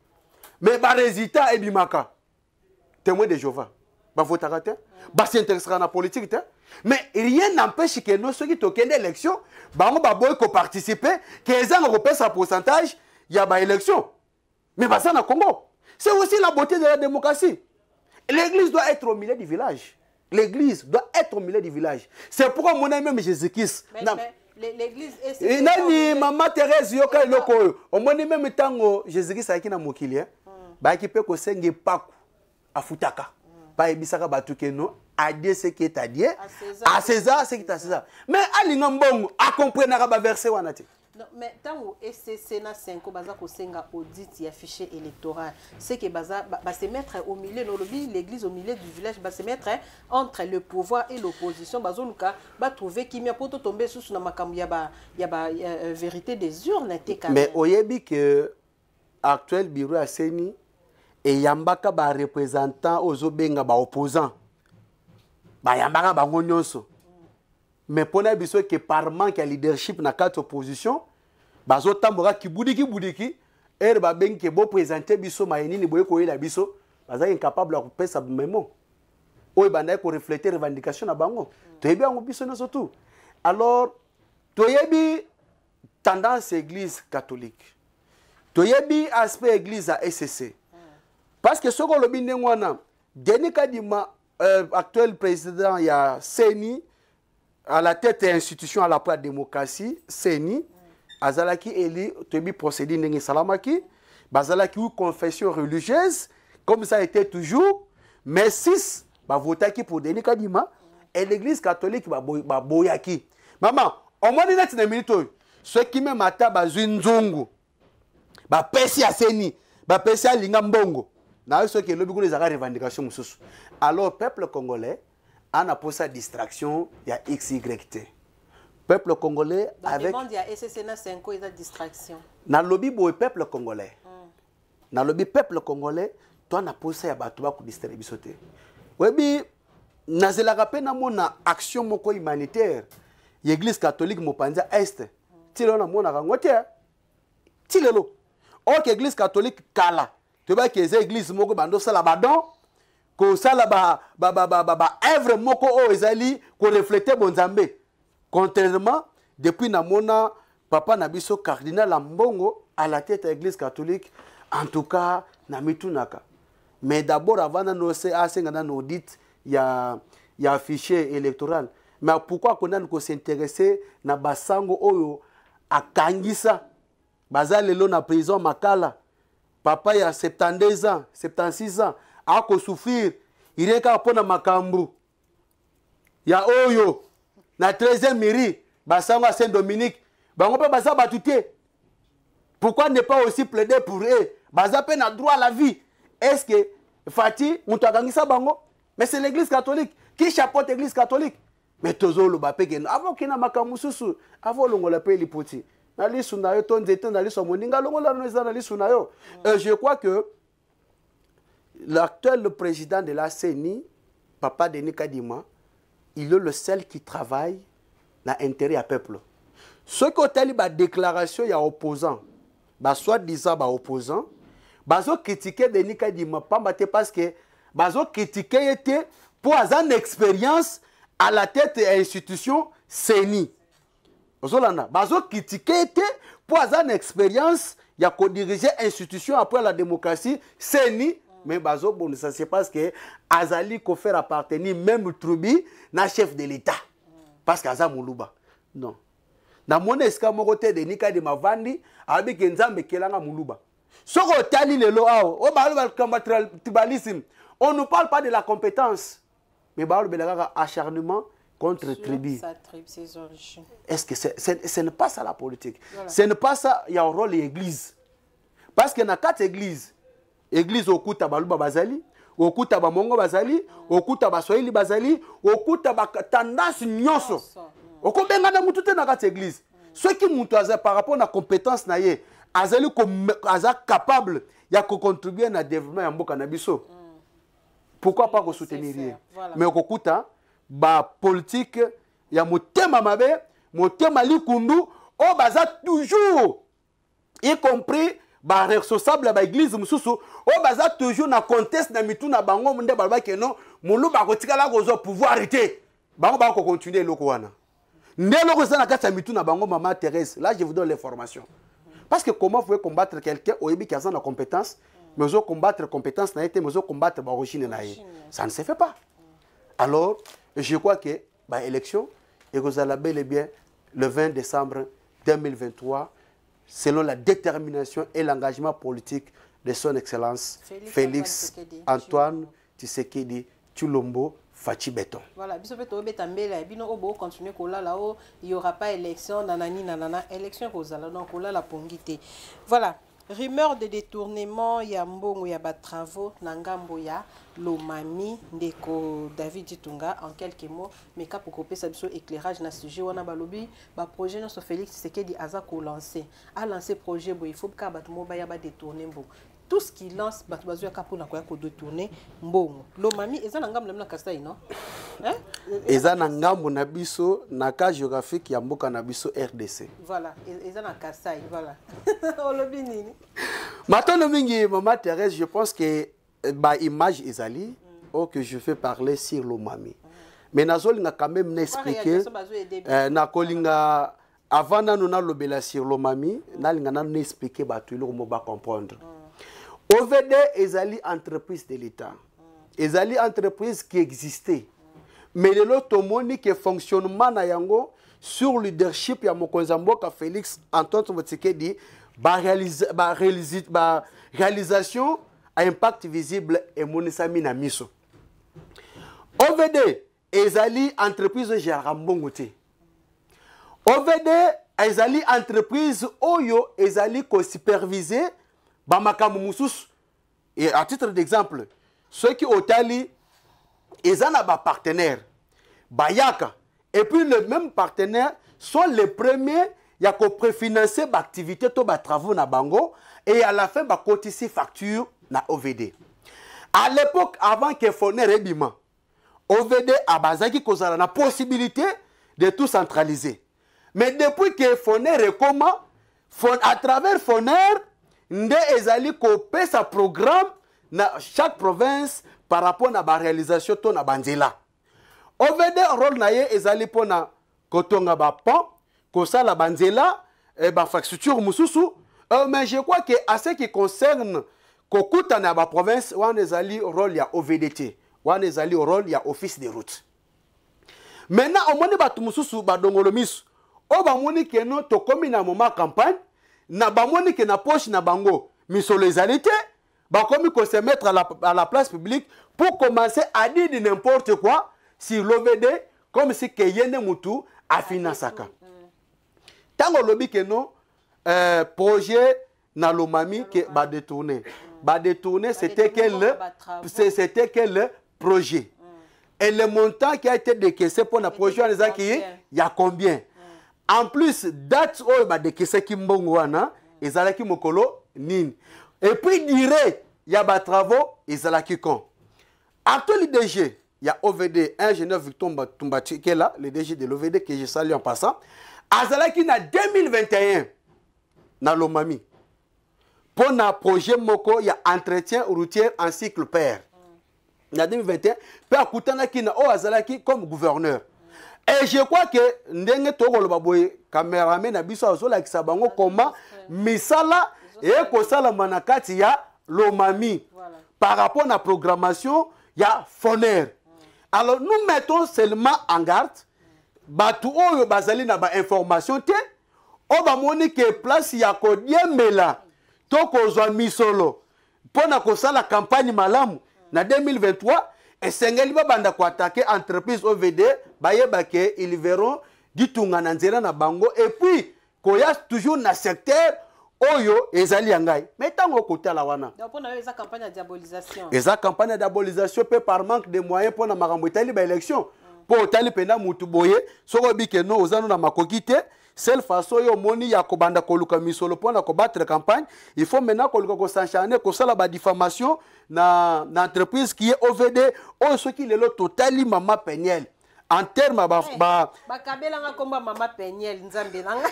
Mais ba résultat ebimaka. Témoin de Jéhovah. Ba votaka te. Ba s'intéressera na politique te. Mais rien n'empêche que nous ceux qui toquent d'élection, ba on ba boy ko participer, que les gens repèrent sa pourcentage, il y a ba élection. Mais ba ça na Congo. C'est aussi la beauté de la démocratie. L'église doit être au milieu du village. L'église doit être au milieu du village. C'est pourquoi mon ami même Jésus-Christ. L'église est... Nani maman Thérèse yoka eloko. Au moins même temps Jésus-Christ a na mokili hein. Ba ki pe ko senge paku afutaka. Ba ebisaka batuke no adieu ce qui est à Dieu. À César ce qui est à César. Mais alinga mbongo a comprendre ba verset wana te. Non, mais tant que Sénat 5 baza ko senga audit ya fichier électoral, c'est que baza ba se mettre au milieu l'église au milieu du village, ba se mettre entre le pouvoir et l'opposition, bazonuka ba trouver qui mia poto tomber sous na makambu ya ba vérité des urnes te quand même. Mais oyebi que actuel bureau a seni et yambaka ba représentant ozobenga ba opposant. Ba yambaka ba ngonyonso. Mais pour nous, que par manque de leadership dans quatre oppositions, bazo tambora ki budiki, er ba ben ke bo présenter biso maini ni boye ko la biso, baza incapable de faire ça même. Oy banda ko refléter revendication na bango. To yebi ngo biso na surtout. Alors, to yebi tendance église catholique. To yebi aspect église à SCC. Parce que ce qu'on le bin ngwana, Denis Kadima actuel président ya Seni à la tête de l'institution à la place de la démocratie, Seni, Azalaki Eli, Tobi procédé Nengi Salamaki, Bazalaki ou confession religieuse, comme ça a été toujours, mais 6, votaki pour Denis Kadima, et l'église catholique, boyaki. Maman, au moins, il y a une minute, ceux qui me matent, Zunzungu, Pessi à Seni, Pessi à Lingambongo, n'a ceux qui ont des revendications. Alors, peuple congolais, on a posé sa distraction, il y a XYT. Peuple congolais donc, avec... Il y a SSNA 5 ans, il y a distraction. Dans le lobby, le peuple congolais. Dans le lobby, peuple congolais, toi, on a posé à battre pour distraire. Oui, na rappelle mon action moko humanitaire. L'église catholique Mopanza Est. Tilo na mona rangote. Tilelo. Ok, l'église catholique kala. Tu vois que les églises moko bando sala badon. Ko sala ba œuvre moko o ezali ko refléter bonzambe. Contrairement depuis namona papa nabiso cardinal Ambongo à la tête de l'église catholique en tout cas na mitunaka. Mais d'abord avant no se asenga na audit ya fichier électoral. Mais pourquoi qu'on a ko s'intéresser na basango oyo akangisa bazalelo na prison makala. Papa il a 72 ans, 76 ans. Ako souffrir, il est qu'à prendre makambu. Ya oyo, na 13e mairie, basango à Saint-Dominique, on peut basa batouté. Pourquoi ne pas aussi plaider pour eux? Basa peine a droit à la vie. Est-ce que Fati, on t'a gagné ça bango? Mais c'est l'église catholique. Qui chapeaute l'église catholique? Mais tozo lo bapé que avant qu'il n'a makambu susu, avant l'on l'a payé l'hypothèse. Na li sunayo ton zéton na li somoninga longo la noisa na li sunayo. Je crois que l'actuel président de la CENI, Papa Denis Kadima, il est le seul qui travaille dans l'intérêt du peuple. Ce côté la déclaration, il y a opposants. Soit disant opposants, bazo critiquer Denis Kadima parce que bazo critiquer était pour une expérience à la tête de l'institution CENI. Bazo critiquer était pour une expérience il y a qu'on diriger l'institution après la démocratie CENI. Mais bazo bon ça c'est parce que Azali ko faire appartenir même Troubi na chef de l'État parce qu'Aza Muluba non na mona eska moko te de nika de mavandi abi ke nzambe kelanga Muluba soko tali lelo awo o balo tribalisme on ne parle pas de la compétence mais balo belaka acharnement contre tribu. Ses origines. Est-ce que ce n'est pas ça la politique? Voilà. Ce n'est pas ça, il y a un rôle de l'église. Parce qu'il y a 4 églises. Église au Kouta Baluba Bazali, au Kouta Bamongo Bazali, au Kouta Baswahili Bazali, au Kouta Tendance Nyonso. Au Kouta Bengana Moutouté na 4 églises. Ceux qui montent par rapport à la compétence, Azali capable de contribuer à le développement de Mboka. Pourquoi pas soutenir? Mais au Kouta, la politique, il y a mon thème mabe, mon thème likundu, au baza toujours, y compris ba responsable ba église mususu, au baza toujours na conteste na mitu na bango munde balba ke non, mulu ba kotika la gozo pouvoir arrêter. Bango ba ko continuer loko wana. Ndé loko za na kata mitu na bango maman Thérèse, là je vous donne l'information. Parce que comment vous pouvez combattre quelqu'un au yebi qui a la compétence, mais vous combattre compétence na été, mais vous combattre ba origine na yé. Ça ne se fait pas. Alors, je crois que l'élection, et vous allez bel et bien le 20 décembre 2023, selon la détermination et l'engagement politique de son Excellence Félix Antoine Tshisekedi Tshilombo Fachi Beton. Voilà, il n'y aura pas élection, nanani, nanana, élection Rosala, donc la pongité. Voilà. Rumeur de détournement, il y a mbongo, il y a travaux, nangambo ya Lomami, ndeko David Ditunga, en quelques mots, mais pour couper ça éclairage na sujet, on a balobi, ba projet non Félix Tshisekedi Azako lancé, a lancé projet bo il faut que batmo ba ya ba détourner mbongo. Tout ce qu'il lance, batbazo ya kapo na ko détourner mbongo. Lomami eza nangam lemna kasai non? Hein? Eza nangam na biso na cas géographique ya mboka na biso RDC. Voilà, eza na kasai, voilà. Olobi nini? Maintenant mingi maman Thérèse, je pense que ba image ezali que je fais parler sur Lomami. Mais nazoli na quand même n'expliquer na kolinga avant na nous na lobela sur Lomami, na linga na n'expliquer ba tout le monde va comprendre. OVD ezali entreprise de l'État. Ezali entreprise qui existait. Mais le lot moni que fonctionnement na yango sur leadership ya mokonzamboka Félix Antoine Tshisekedi ba réalisation à impact visible et monisami na miso. OVD ezali entreprise jarambongote. OVD ezali entreprise oyo ezali ko superviser ba makamu mususu. Et à titre d'exemple, ceux qui otali ezana ba partenaire bayaka et puis le même partenaire sont les premiers ya ko préfinancer ba activité to ba travaux na bango et à la fin ba cotiser facture na OVD. À l'époque avant que Foner ebima, OVD a bazaki kozala na possibilité de tout centraliser. Mais depuis que Foner recommence à travers Foner nde ezali kopé sa programme na chaque province par rapport à la réalisation de la banzela. OVD rôle na ye ezali pona kotonga ba pont, kosa la banzela et ba infrastructure mususu. Mais je crois que à ce qui concerne kokuta na ba province, wan ezali rôle ya OVDT, wan ezali rôle ya office de route. Maintenant au moni ba mususu ba dongolo misu, o ba moni ke no to komi na moment campagne, na ba moni ke na poche na bango misolo ezali te. Comme il se mettre à la place publique pour commencer à dire n'importe quoi sur l'OVD comme si Keyene Moutou a financé. Tant que lobby que non, projet na Lomami qui va détourner. C'était quel projet? Et le montant qui a été décaissé pour le projet, il y a combien? En plus, date où il va décaisser Kimbongwana, et Zalaki Mokolo, Nin. Et puis, il y a des travaux, ils sont là qui comptent. Après le DG, il y a OVD, ingénieur Victor Tumbati, qui est là, le DG de l'OVD, que je salue en passant. Azalaki na 2021, na Lomami. Pour un projet Moko, il y a entretien routier en cycle pair. En 2021, Père Koutana qui na Azalaki comme gouverneur. Et je crois que ndenge toko lo baboye cameraman na biso azola ki sabango comment misala et kosala manakati ya Lomami. Voilà. Par rapport à la programmation, il y a Foner. Alors nous mettons seulement en garde batu oyo bazali na ba information te o ba moni que place ya ko diemela to ko zwa misolo pona ko sala campagne malamu na 2023 et sengeli ba banda ko attaquer entreprise OVD bayeba ke ils verront ditunga na nzela na bango et puis koya toujours na secteur oyo ezali yangai mais tango kotala wana donc pour eza campagne de diabolisation eza campagne de diabolisation pe par manque de moyens pour na makambo etali ba élection pour tali pena mutu boye soko bike no ozano na makoki te seule façon yo moni ya kobanda koluka misolo pour na combattre campagne il faut maintenant koluka ko s'enchaîner ko sala ba diffamation na entreprise qui est OVD o ce qui le totali mama Peniel en terme ba kabela nga komba mama Peniel nzambe nanga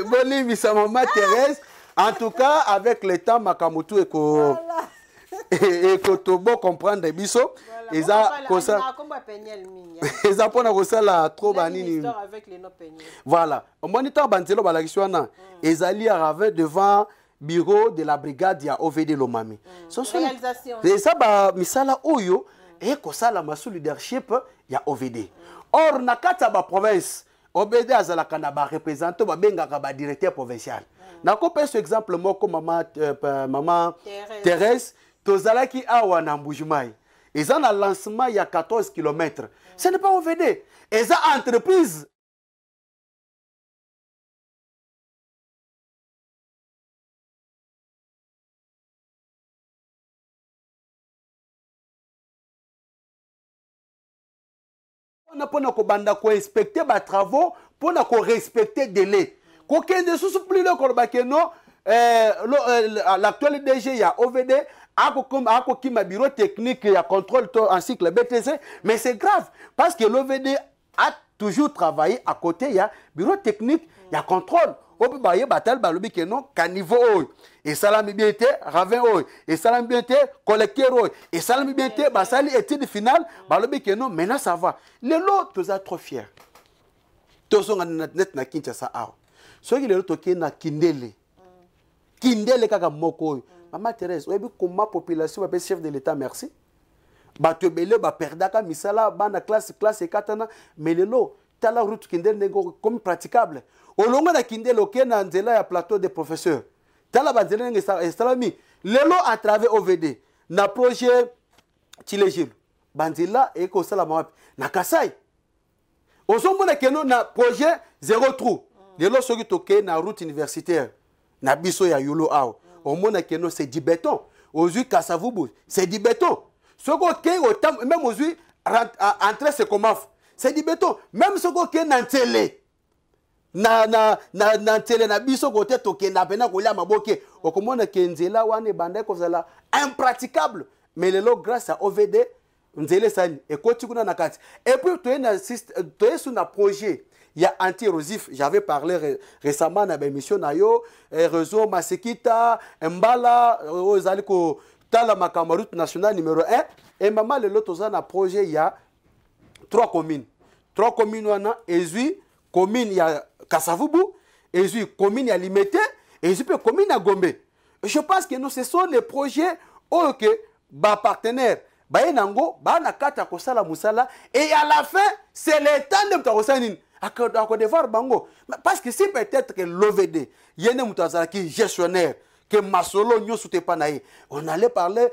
boni misa mama Thérèse en tout cas avec le temps makamutu et que tout bon comprendre biso eza kosa eza pona kosala trop banini avec les no Peniel voilà au moniteur banzelo balakiswana ezali arrivé devant bureau de la brigade ya OVD Lomami réalisation eza ba misala oyo et kosala ma leadership ya OVD or na kata ba province OVD azalaka na ba représentant ba bengaka ba directeur provincial na ko pesa exemple moko mama Thérèse tozalaki awa na Mbujimai eza na lancement ya 14 km ce n'est pas OVD eza entreprise pona ko banda ko inspecter ba travaux pona ko respecter délai ko kende susu plus le ko bakeno l'actuel DG ya OVD ako kima bureau technique ya contrôle en cycle BTC mais c'est grave parce que l'OVD a toujours travaillé à côté ya bureau technique ya contrôle obi baye batal balobi keno caniveau et salami bien été ravin et salami bien été collecteur et salami bien été basali étude finale balobi keno maintenant ça va les lots tous trop fiers tous on net na Kinshasa aw ceux qui les toke na kindele kaka moko Maman Thérèse, vous avez comment la population va chef de l'État, merci. Bato belé ba perdaka misala bana classe et katana mais le lot tala route kindel nego comme praticable. Olonga na kindel oké na nzela ya plateau des professeurs. Tala banzela nge salami le lot à travers OVD na projet Tilejil. Banzela e ko sala mapi na Kasai. Ozomona keno na projet zéro trou. Le lot soki toké na route universitaire na biso ya yolo aw. Au monde c'est du béton. Aujourd'hui, Kassavubu, c'est du béton. Ce que même aujourd'hui, entrer c'est comment? C'est du béton. Même ce que na télé, na télé na biso côté toke na pena kolia maboke. Au monde kenzela wane bande ko zala impraticable. Mais le lot grâce à OVD, nzele sani et kotikuna na kati. Et puis tu es sur un projet. Il y a anti-érosif. J'avais parlé récemment dans l'émission Nayo, réseau Masekita, Mbala, Zaliko, Tala Makamarut national numéro 1. Et maman, le lot dans un projet, il y a 3 communes. 3 communes, on a Ezui, commune, il y a Kassavubu, Ezui, commune, il y a Limete, et Ezui, commune, il y a Gombe. Je pense que nous, ce sont les projets, ok, bah, partenaires. Bayenango, bah, nakata kosala musala, et à la fin, c'est l'État de Mtarosanine. À devoir bango parce que si peut-être que l'OVD yene mutazala qui gestionnaire que Masolo nyo soute panaï on allait parler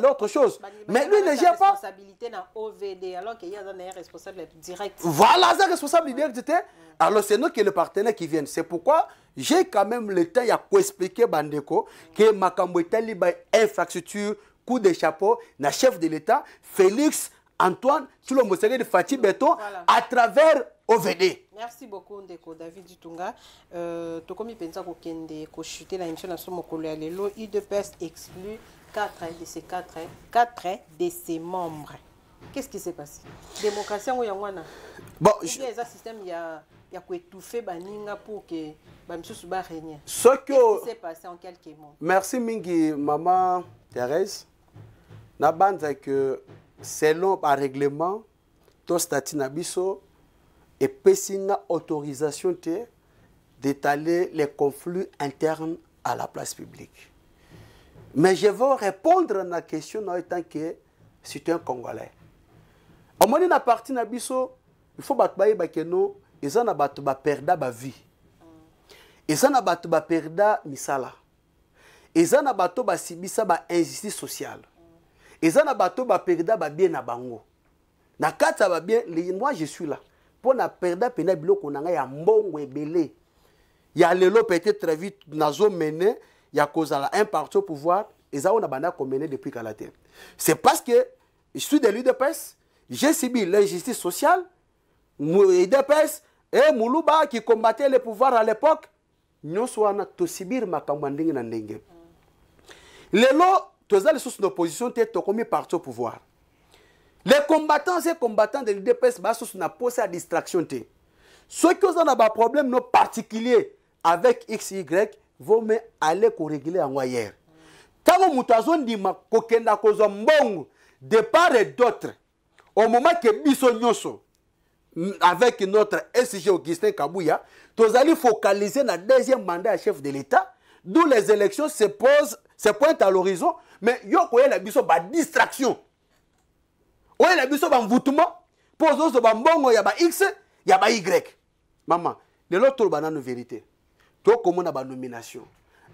autre chose mais lui ne gère pas responsabilité dans OVD alors qu'il y a un responsable direct voilà ça responsable direct alors c'est nous qui le partenaire qui viennent c'est pourquoi j'ai quand même le temps à expliquer bandeko que makambo etali ba infrastructure coup de chapeau na chef de l'État Félix Antoine tout le Monseigneur de Fatih Béton à travers OVD. Merci beaucoup Ndeko David Dutunga. Tokomi pensa ko kende ko chuter la émission na somo ko lelo IDPS exclut 4 de ses 4 de ses membres. Qu'est-ce qui s'est passé? Démocratie ou yangwana? Bon, il y a un système il y a ko étouffer baninga pour que ba msusu ba régner. Qu'est-ce qui s'est passé en quelques mots? Merci mingi maman Thérèse. Na bande que selon par règlement to statut na biso et pessinga autorisation d'étaler les conflits internes à la place publique. Mais je vais répondre à la question en tant que citoyen congolais. Au moment où parti na biso, il faut battre bakeno, ils en abattu ba perda ba vie. Ils en abattu ba perda misala. Ils en abattu ba sibisa ba injustice sociale. eza na bato ba perda ba bien na bango na kata ba bien moi je suis là pour na perda pena biloko na nga ya mbongo ebele ya lelo peut-être très vite nazo mener ya kozala un parti au pouvoir eza on a banda ko mener depuis Kalater. C'est parce que je suis de l'UDPS, j'ai subi l'injustice sociale, l'UDPS et Moulouba qui combattait le pouvoir à l'époque, nous sommes tous subir ma kamanding na ndenge. Lelo tozali sous une opposition tête comme parti au pouvoir. Les combattants et combattants de l'UDPS ba sous na posé à distraction té. Ceux qui ont un problème non particulier avec XY vont me aller régler en hier. Tant mutazo ndima kokenda kozo mbongo de part et d'autre au moment que biso nyoso avec notre SG Augustin Kabouya tozali focaliser na deuxième mandat à chef de l'État d'où les élections se pointent à l'horizon mais yo koye la biso ba distraction oye la biso ba mvutumo pozo zo ba mbongo ya ba X ya ba Y maman de l'autre banane vérité to komona ba nomination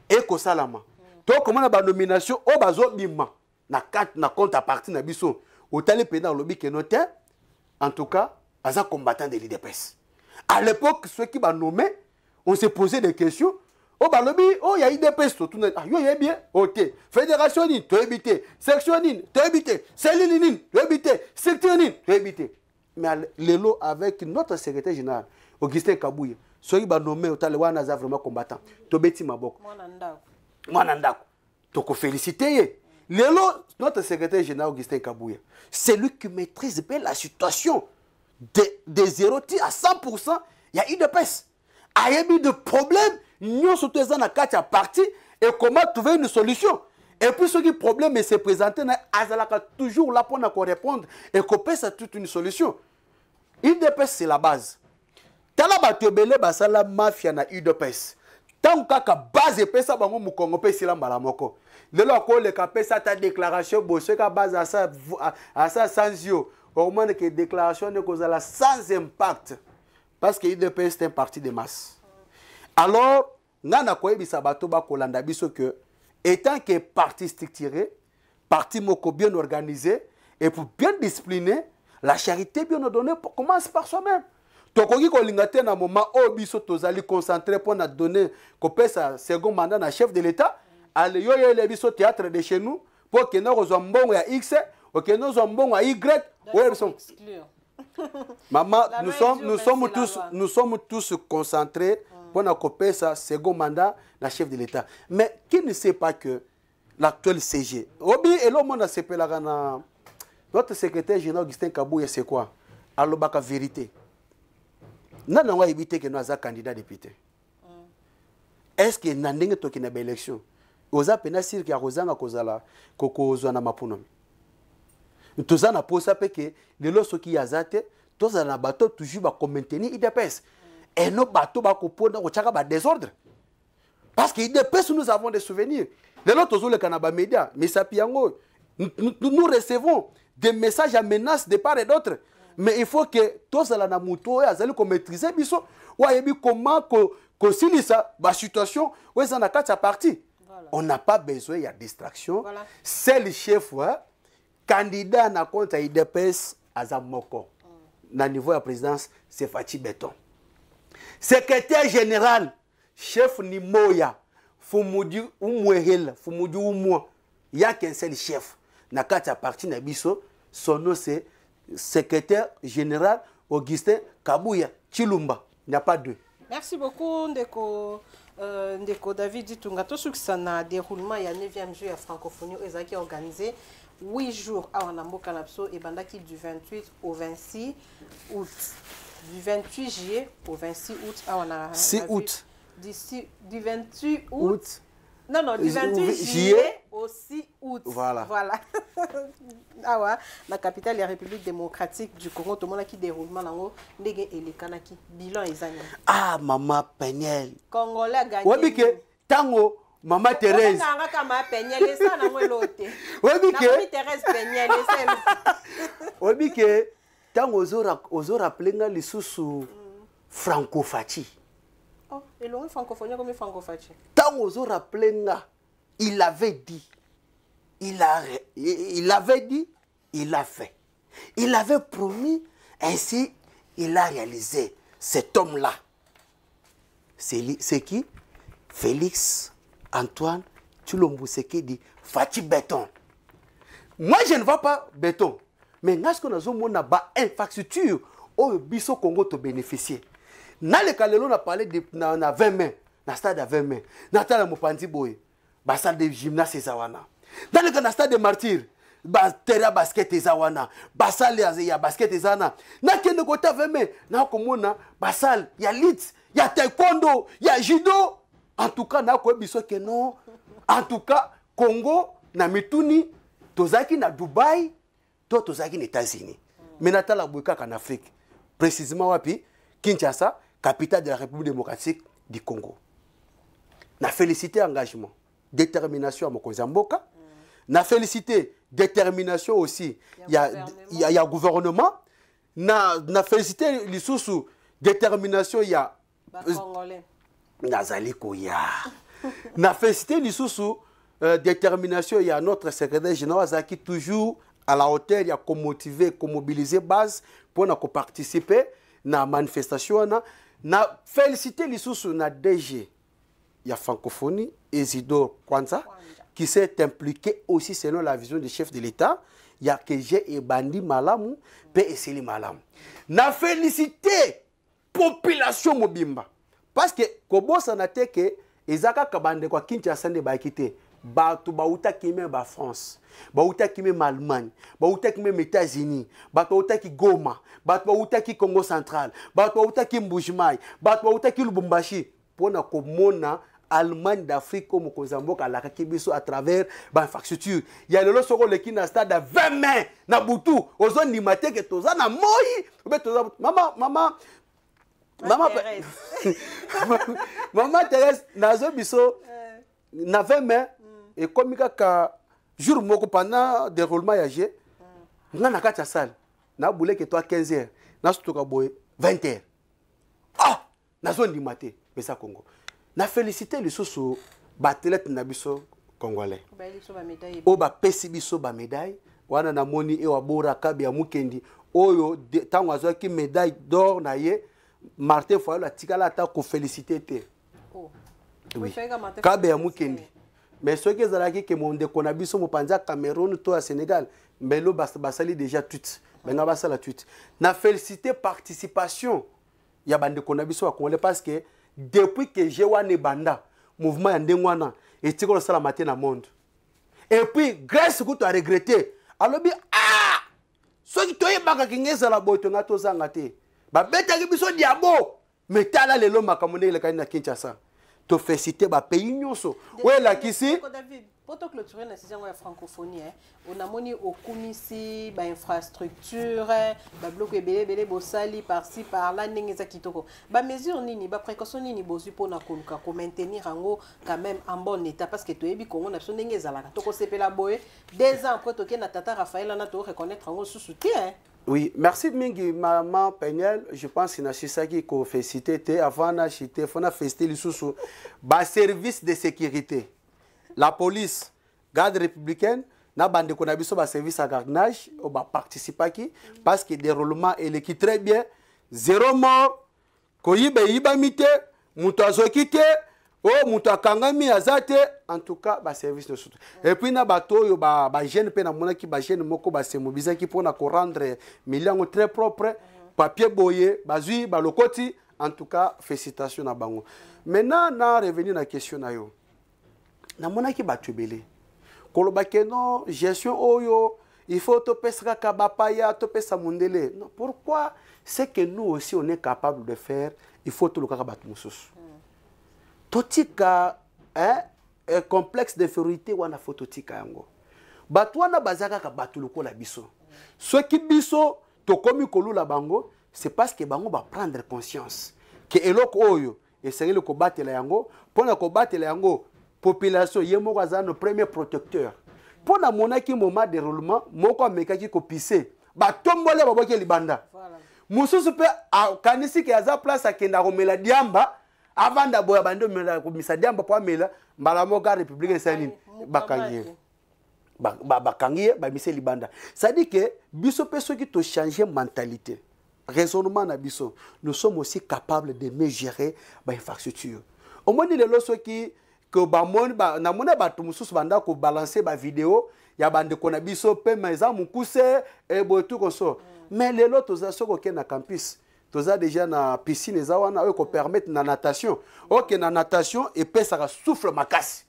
et ko salama to komona ba nomination o bazo bima na compte à partir na biso otali pena lobby que noté en tout cas as un combattant de l'IDPS à l'époque ceux qui ba nommé on se posait des questions oh ba lobby oh ya IDPS to tout yo y bien OK fédération ni to éviter section ni to éviter cellule ni to éviter secteur ni to éviter mais lelo avec notre secrétaire général Augustin Kabouya ceux qui ba nommé otali wana za vraiment combattant to beti maboko mwana ndako to ko féliciter Lélo, notre secrétaire général Augustin Kabouya, c'est lui qui maîtrise bien la situation de 0 à 100%. Il y a eu de peste. Il y a eu de problèmes. Nous sommes tous dans la partie et comment trouver une solution. Et puis ce qui problème se présenter, Azalaka toujours là pour nous répondre et qu'on peut toute une solution. UDPS c'est la base. Tant la batobele basala mafia na UDPS. Tant que base pesa bango mu Congo pe sila mbala moko. Lelo ko le kapesa ta déclaration bosse ka base à ça sans yo. Au moins que déclaration ne causala sans impact parce que UDPS c'est un parti de masse. Alors ngana ko ebisa bato ba kolanda biso que étant que parti structuré, parti moko bien organisé et pour bien discipliner, la charité bien donnée commence par soi-même. Tokoki ko lingate na moment o biso tozali concentré pour na donner ko pesa second mandat na chef de l'État. Allez yo le biso théâtre de chez nous pour que nous rezo mbongo ya X ou que nous rezo mbongo ya Y. Maman, nous sommes tous concentrés pour na ko pesa second mandat na chef de l'État. Mais qui ne sait pas que l'actuel CG obi et le monde a sepelaka na notre secrétaire général Augustin Kabouya c'est quoi? Alobaka vérité. Nous avons évité que nous soyons candidats députés. Est-ce que nous avons une élection? Nous avons pensé que nous avons une mapunomi. Nous avons pensé que les gens qui ont été, tous les bateaux toujours maintenir l'IDPS. Et nos bateaux ont des désordre. Parce que l'IDPS, nous avons des souvenirs. Les gens qui ont les médias, nous recevons des messages à menace de part et d'autre. Mais il faut que tous les gens qui maîtrisent comment concilier la situation où ils sont dans la partie. On n'a pas besoin de distraction. Voilà. C'est le chef, candidat à compte à IDPS à Zamoko. Au niveau de la présidence, c'est Fatih Béton. Secrétaire général, chef Nimoya, Foumoudi Oumouerel, Foumoudi Oumoua. Il n'y a qu'un seul chef. Dans la partie Nabiso, son nom c'est secrétaire général Augustin Kabouya Chilumba. Il n'y a pas deux. Merci beaucoup, Ndeko David Ditunga. Tout ce qui s'en a déroulement, il y a 9e jour à francophonie, qui est organisé 8 jours à Wanambo Kalapso et Bandaki du 28 au 26 août. Du 28 juillet au 26 août à Wanambo. 6 août. Du 28 août. Non, du 28 juillet au 6 août. Voilà. Ah ouais, la capitale de la République démocratique du Congo, tout le monde qui déroulement dans le bilan examen. Ah, maman Peniel. Congolais gagné. Oui, que tango, maman Thérèse. Maman Peniel, ça n'a pas l'autre. Oui, que Thérèse Peniel, oui, que tango ozora rappelé les sous francophanie. Oh, et l'on francophonie comme francophonie. Tant aux rappelé, il avait dit il avait dit, il a fait. Il avait promis, ainsi il a réalisé. Cet homme-là, c'est qui? Félix Antoine Tshilombo Sekedi Fati Béton. Moi, je ne vois pas béton. Mais est-ce qu'on a une infrastructure où le biso Congo te bénéficier? Dans le cas on a parlé de 20 mains, dans le stade de 20 mains, dans le stade de Mopanzi Boy, dans le stade de gymnase Ezawana. Dans le cas de stade de martyr, terrain basket Ezawana, basal ya basket Ezana. Dans le côté 20 mains, dans le basal, il y a lit, il y a taekwondo, il y a judo. En tout cas, na ko biso que non. En tout cas, Congo na mituni tozaki na Dubaï, tozaki na États-Unis. Mais natala boika en Afrique. Précisément wapi Kinshasa, capitale de la République démocratique du Congo. Na félicité engagement, détermination à Mokozamboka. Na félicité détermination aussi, il y a gouvernement. Na félicité l'issous détermination il y a Nazali Koya. Na félicité l'issous détermination il y a notre secrétaire général qui toujours à la hauteur, il y a qu'on motiver, qu'on mobiliser base pour participer à la manifestation. Na félicité l'issous na DG. Il y a francophonie, Isidore Kwanza, qui s'est impliqué aussi selon la vision du chef de l'État. Il y a que j'ai et Bandi Malamu, P. Esseli Malamu. Na félicité population Mobimba. Parce que, Kobo Sanate, que Ezaka Kabande kwa Kinshasa ne baikite, Batu Bauta Kime ba France, Bauta Kime Allemagne, Bauta Kime États-Unis, Bauta Ki Goma, Bauta Ki Congo Central, Bauta Ki Mbujimai, Bauta Ki Lubumbashi, pour na komona Allemagne d'Afrique comme Kozamboka la Kibiso à travers l'infrastructure. Il y a le lot sur le qui na stade à 20 mains na butu, aux zones ni maté que toza na moi, Maman Thérèse, nazo biso na 20 mains et comme ka jour moko pendant déroulement yagé, na kati salle, na boulé que toi 15h, na stoka boy 20h. Ah, nazo ni maté, mais ça Congo. Na félicité les sous battelette na biso congolais. O ba pesi biso ba médaille, wana na moni e wabora kabi ya mukendi, oyo tango azoki médaille d'or na ye. Martin Foyo la tika la ta ko félicité te. Oh. Oui. Kabe ya mukendi. Mais ce que zalaki ke monde kona biso mo panza Cameroun to à Sénégal, mais lo basali déjà tout. Mais na basala tout. Na félicité participation ya bande kona biso ko le parce que depuis que j'ai wane banda mouvement ya ndengwana et tiko lo sala matin na monde. Et puis grâce que tu as regretté. Alors bi ah! Ce qui toye baka kingeza la boy to ngato zanga te. Ba beta ki biso diabo metala lelo makamone le kanina Kinshasa to féliciter ba pays nyonso ouais la kisi David poto clôturer na saison ya francophonie on a moni okumisi ba infrastructure ba bloc ebele bosali par-ci par-là ndenge za kitoko ba mesure nini ba précaution nini bozu pona koluka ko maintenir ango quand même en bon état parce que to yebi Congo na biso ndenge ezalaka to ko sepela boye 2 ans après to ke na tata Raphaël na to reconnaître ango sous soutien. Oui, merci Mingi, maman Peniel. Je pense que c'est ça qui a fait citer avant d'acheter, il faut féliciter les sous service de sécurité. La police, garde républicaine, na bande qu'on a vu sur service à gardiennage, on va participer qui parce que le déroulement est l'équipe très bien, 0 mort, koyibe ibamite, mutazo kite. Oh, mutakangami azate en tout cas ba service de soutien. Et puis na bato yo ba jeune pe na mona ki ba jeune moko ba se mobiliser ki pour na ko rendre millions très propre papier boyé bazui ba lokoti en tout cas félicitations na bango. Maintenant na revenir na question na yo. Na mona ki ba tubele. Koloba ke non gestion oyo il faut to pesaka kabapaya to pesa mundele. Non, pourquoi c'est que nous aussi on est capable de faire, il faut to lokaka batu mususu. Totika complexe d'infériorité wana fototika yango batu wana bazaka ka batu lokola biso ceux qui biso to komi kolula bango c'est parce que bango ba prendre conscience que eloko oyo esengeli ko batela yango pona ko batela yango population yemo azana premier protecteur pona monaki moment de déroulement moko amekaki ko pisser ba tombole baboke libanda voilà mususu pe kanisi ke aza place akenda komela diamba avant d'abord bando mela ko misadiamba po mela mbala moka république sanini bakanye bakangi ba mise libanda. Ça dit que biso peso qui to changer mentalité. Raisonnement na biso, nous sommes aussi capables de mieux gérer ba infrastructure. Au moins les loso qui que ba mon ba na mona ba tumusus banda ko balancer ba vidéo ya bande ko na biso pe maison mukuse et botu ko so. Mais les lotos za soko ke na campus. Toza déjà na piscine za wana ko permettre na natation. OK na natation et pe ça souffle makasi.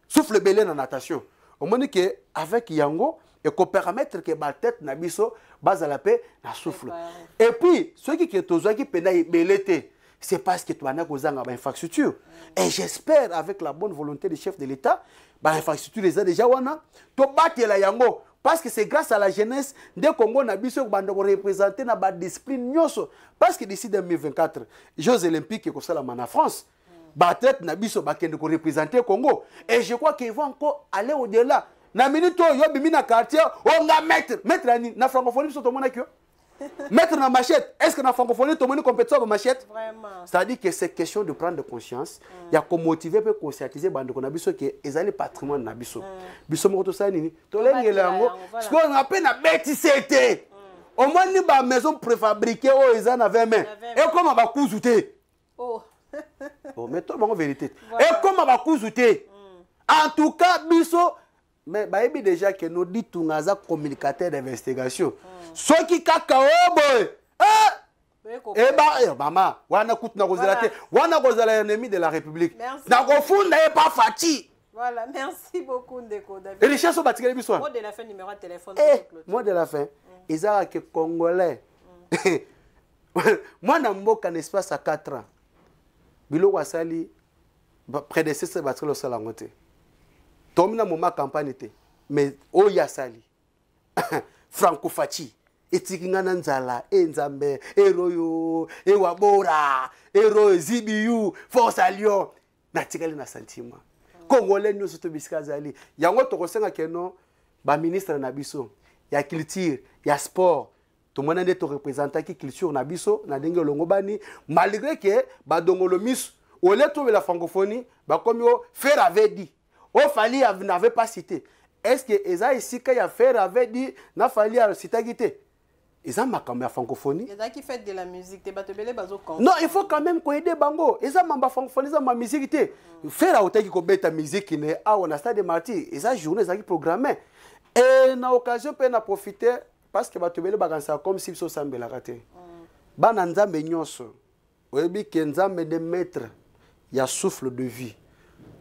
Souffle belé na natation. Au moins que avec yango et ko permettre que ba tête na biso baza la paix na souffle. Et puis ceux qui toza qui pena belete c'est parce que tu as une infrastructure. Et j'espère, avec la bonne volonté du chef de l'État, l'infrastructure les a déjà wana. Tu bats la yango. Parce que c'est grâce à la jeunesse des Congo na biso bande représenter na ba discipline nyoso. Parce que d'ici 2024, Jeux olympiques ko sala en France, ba tête na biso ba kende ko représenter Congo. Et je crois qu'ils vont encore aller au-delà. Na minute yo bimi na quartier, on va mettre na francophonie biso to mona kyo. Mettre la machette. Est-ce que dans la francophonie, tout le monde compétition avec machette? Vraiment. C'est-à-dire que c'est question de prendre conscience. Il y a qu'on motiver pour conscientiser bande qu'on a biso que ils allaient patrimoine na biso. Biso mo to ça nini. To lengele ngo. Ce qu'on appelle na BTCT. Au moins ni ba maison préfabriquée oh ils en avaient main. Et comment ba kuzuté? Oh. Oh mais toi en vérité. Et comment ba kuzuté? En tout cas biso mais bah déjà que nous dit tout ngaza communicateur d'investigation. Ceux qui kakao boy. Eh bah maman, wana kut na kozalate, wana kozala ennemi de la République. Na kofunda e pas fati. Voilà, merci beaucoup Ndeko David. Et les chers sont batikali biso. Mot de la fin numéro de téléphone. Mot de la fin. Ils que congolais. Moi na mboka n'espace à 4 ans. Bilo wasali prédécesseur batilo sala ngote. Tomina moma campagne te mais oya sali Franco Fachi etikingana nzala enzambe eroyo ewabora ero zibiu force allion natikali na sentiment congolais nyoso to bisika zali yango to kosenga keno ba ministre na biso ya culture ya sport to mona nde to représenter ki culture na biso na ndenge longo bani malgré que ba dongolo miso ole to la francophonie ba komio faire avait dit au Fali n'avait pas cité. Est-ce que Eza ici qu'il y a fait avait dit n'a Fali a cité guité? Eza ma caméra francophonie. Eza qui fait de la musique, te batebele bazo quand. Non, il faut quand même qu'on aide bango. Eza ma francophonie, eza ma musique té. Faire autant qui bête musique ne a on a stade de martyr. Eza journée eza qui programmé. Et na occasion peut na profiter parce que batebele bagansa comme si so sambela raté. Bana nzambe nyonso. Oyebi ke nzambe de maître ya souffle de vie.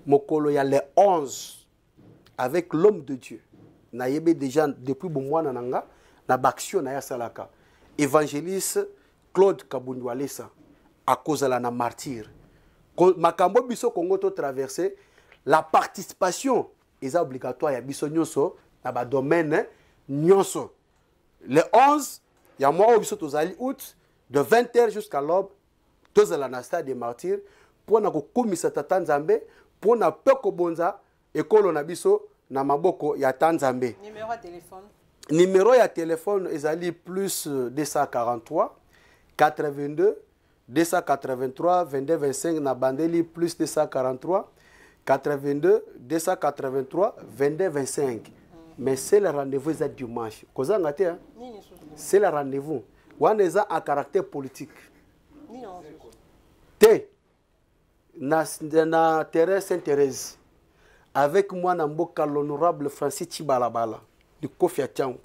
Mokolo ya les 11 avec l'homme de Dieu. Na yebe déjà depuis bon mois nanga na baction na ya salaka. Évangéliste Claude Kabundwalesa à cause de la martyr. Makambo biso Congo to traverser la participation est obligatoire ya biso nyonso na ba domaine nyonso. Les 11 ya mois biso tozali août de 20h jusqu'à l'aube tozala na stade des martyrs pour na ko komisa tata Nzambe pour na peko bonza ekolo na biso na maboko ya Tanzambe. Numéro de téléphone. Numéro ya téléphone ezali plus 243 82 283 22 25 na bandeli plus 243 82 283 22 25. Mais c'est le rendez-vous est dimanche. Koza ngate hein? C'est le rendez-vous. Wana eza à caractère politique. T na terrain Sainte-Thérèse avec moi na mboka l'honorable Francis Chibalabala du Kofi Atiango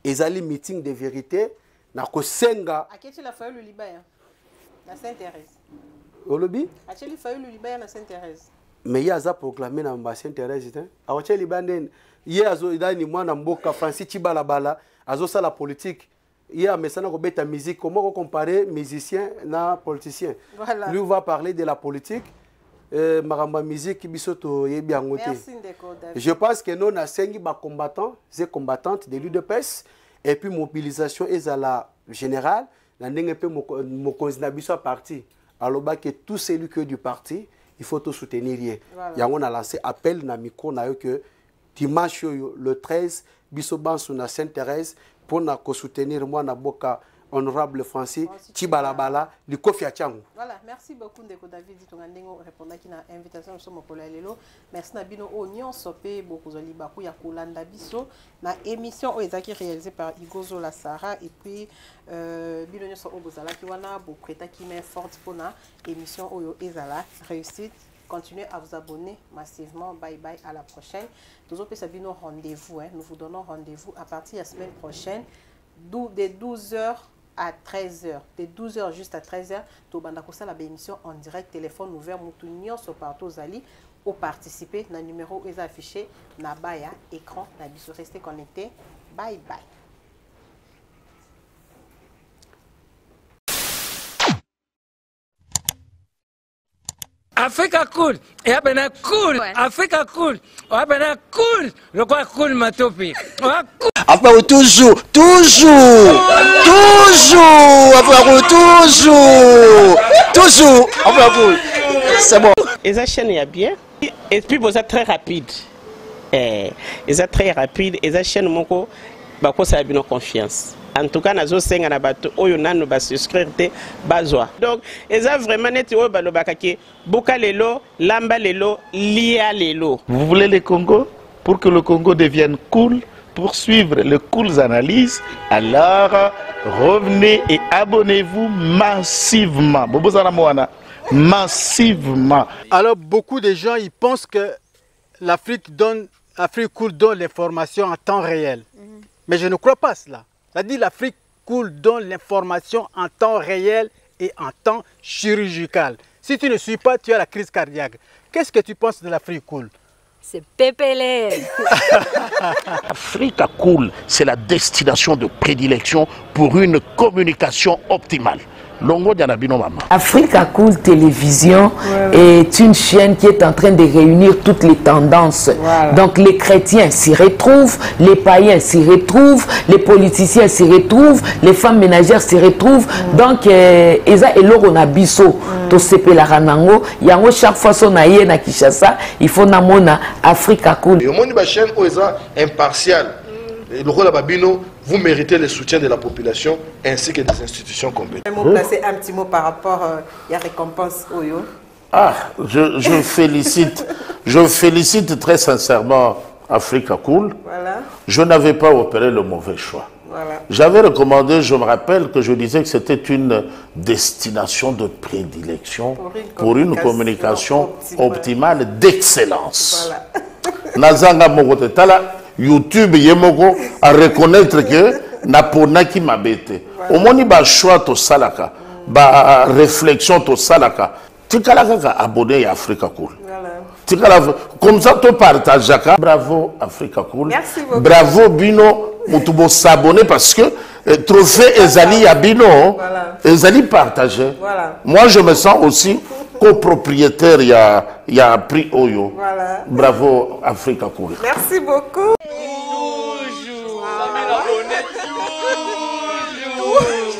ezali meeting de vérité na kosenga aketi la fayu libaya na Sainte-Thérèse olobi aketi fayu libaya na Sainte-Thérèse mais ya za proclamer na mba Sainte-Thérèse te awache libande ye azo idani mwana mboka Francis Chibalabala azo sala politique. Il y a maintenant qu'on bête musique, comment on comparer musicien na politicien. Voilà. Lui va parler de la politique. Maramba musique bisoto ye bien ngoté. Je pense que nous na sengi ba combattants, c'est combattantes de l'UDPS et puis mobilisation est à la générale, na ndenge pe mo konzina biso parti. Alors ba que tous celui que du parti, il faut tout soutenir. Voilà. Ya on a lancé appel na micro na yo que dimanche le 13 biso bansu na Sainte-Thérèse pour na soutenir moi na boka honorable Francis Tibalabala du Kofi Atiango. Voilà, merci beaucoup Ndeko David Tongandengo répondre à une invitation sur mon lelo. Merci Nabino Onyon Sopé Bokozoli Baku ya Kolanda Biso na émission Oezaki réalisée par Igozo La Sara et puis Bino Nyoso Obozala qui wana bo prêta qui met forte pour na émission Oyo Ezala réussite. Continuez à vous abonner massivement. Bye bye, à la prochaine. Nous avons fait nos rendez-vous. Nous vous donnons rendez-vous à partir de la semaine prochaine, de 12h à 13h. De 12h juste à 13h, nous avons la émission en direct, téléphone ouvert, nous avons partout Zali ou participer. Le numéro est affiché, Nabaya, écran, restez connectés. Bye bye. Africa cool, et abena cool, Africa cool, abena cool, le quoi cool matopi. Enfin, toujours, enfin, cool. C'est bon. Et ça chaîne est bien, et puis vous êtes très rapide. Et ça très rapide, et ça chaîne mon co, bah quoi ça a bien confiance. En tout cas, nous avons na bato oyo nanu ba souscrire te bazwa. Donc, eza vraiment net oyo balobakaki boka lelo, lamba lelo, lia lelo. Vous voulez le Congo pour que le Congo devienne cool, pour suivre les cool analyses, alors revenez et abonnez-vous massivement. Bobozana Moana, massivement. Alors beaucoup de gens ils pensent que l'Afrique cool donne l'information en temps réel. Mais je ne crois pas cela. C'est-à-dire l'Afrique cool donne l'information en temps réel et en temps chirurgical. Si tu ne suis pas, tu as la crise cardiaque. Qu'est-ce que tu penses de l'Afrique cool? C'est PPL. Africa Cool, c'est la destination de prédilection pour une communication optimale. Longo Dianabino Mama. Africa Cool Télévision est une chaîne qui est en train de réunir toutes les tendances. Donc les chrétiens s'y retrouvent, les païens s'y retrouvent, les politiciens s'y retrouvent, les femmes ménagères s'y retrouvent. Donc Eza Eloro na biso to sepela ranango yango chaque fois son aye na Kinshasa, il faut namona Africa Cool. Et au monde de la chaîne Oeza impartial. Le rôle de Babino, vous méritez le soutien de la population ainsi que des institutions compétentes. Placer un petit mot par rapport à la récompense Oyo. Ah, je félicite très sincèrement Africa Cool. Voilà. Je n'avais pas opéré le mauvais choix. Voilà. J'avais recommandé, je me rappelle que je disais que c'était une destination de prédilection pour une communication optimale d'excellence. Voilà. Nazanga Mogote Tala. YouTube yemoko à reconnaître que napona qui m'abete. Au moins ba choix to salaka, ba réflexion to salaka. Tikala kaka abonné à Africa Cool. Tikala comme ça to partage jaka. Bravo Africa Cool. Merci beaucoup. Bravo Bino mutubo s'abonner parce que trophée Ezali à Bino, Ezali partagé. Voilà. Moi je me sens aussi copropriétaire, il y a prix Oyo. Voilà. Bravo Africa Cool. Merci beaucoup. Toujours.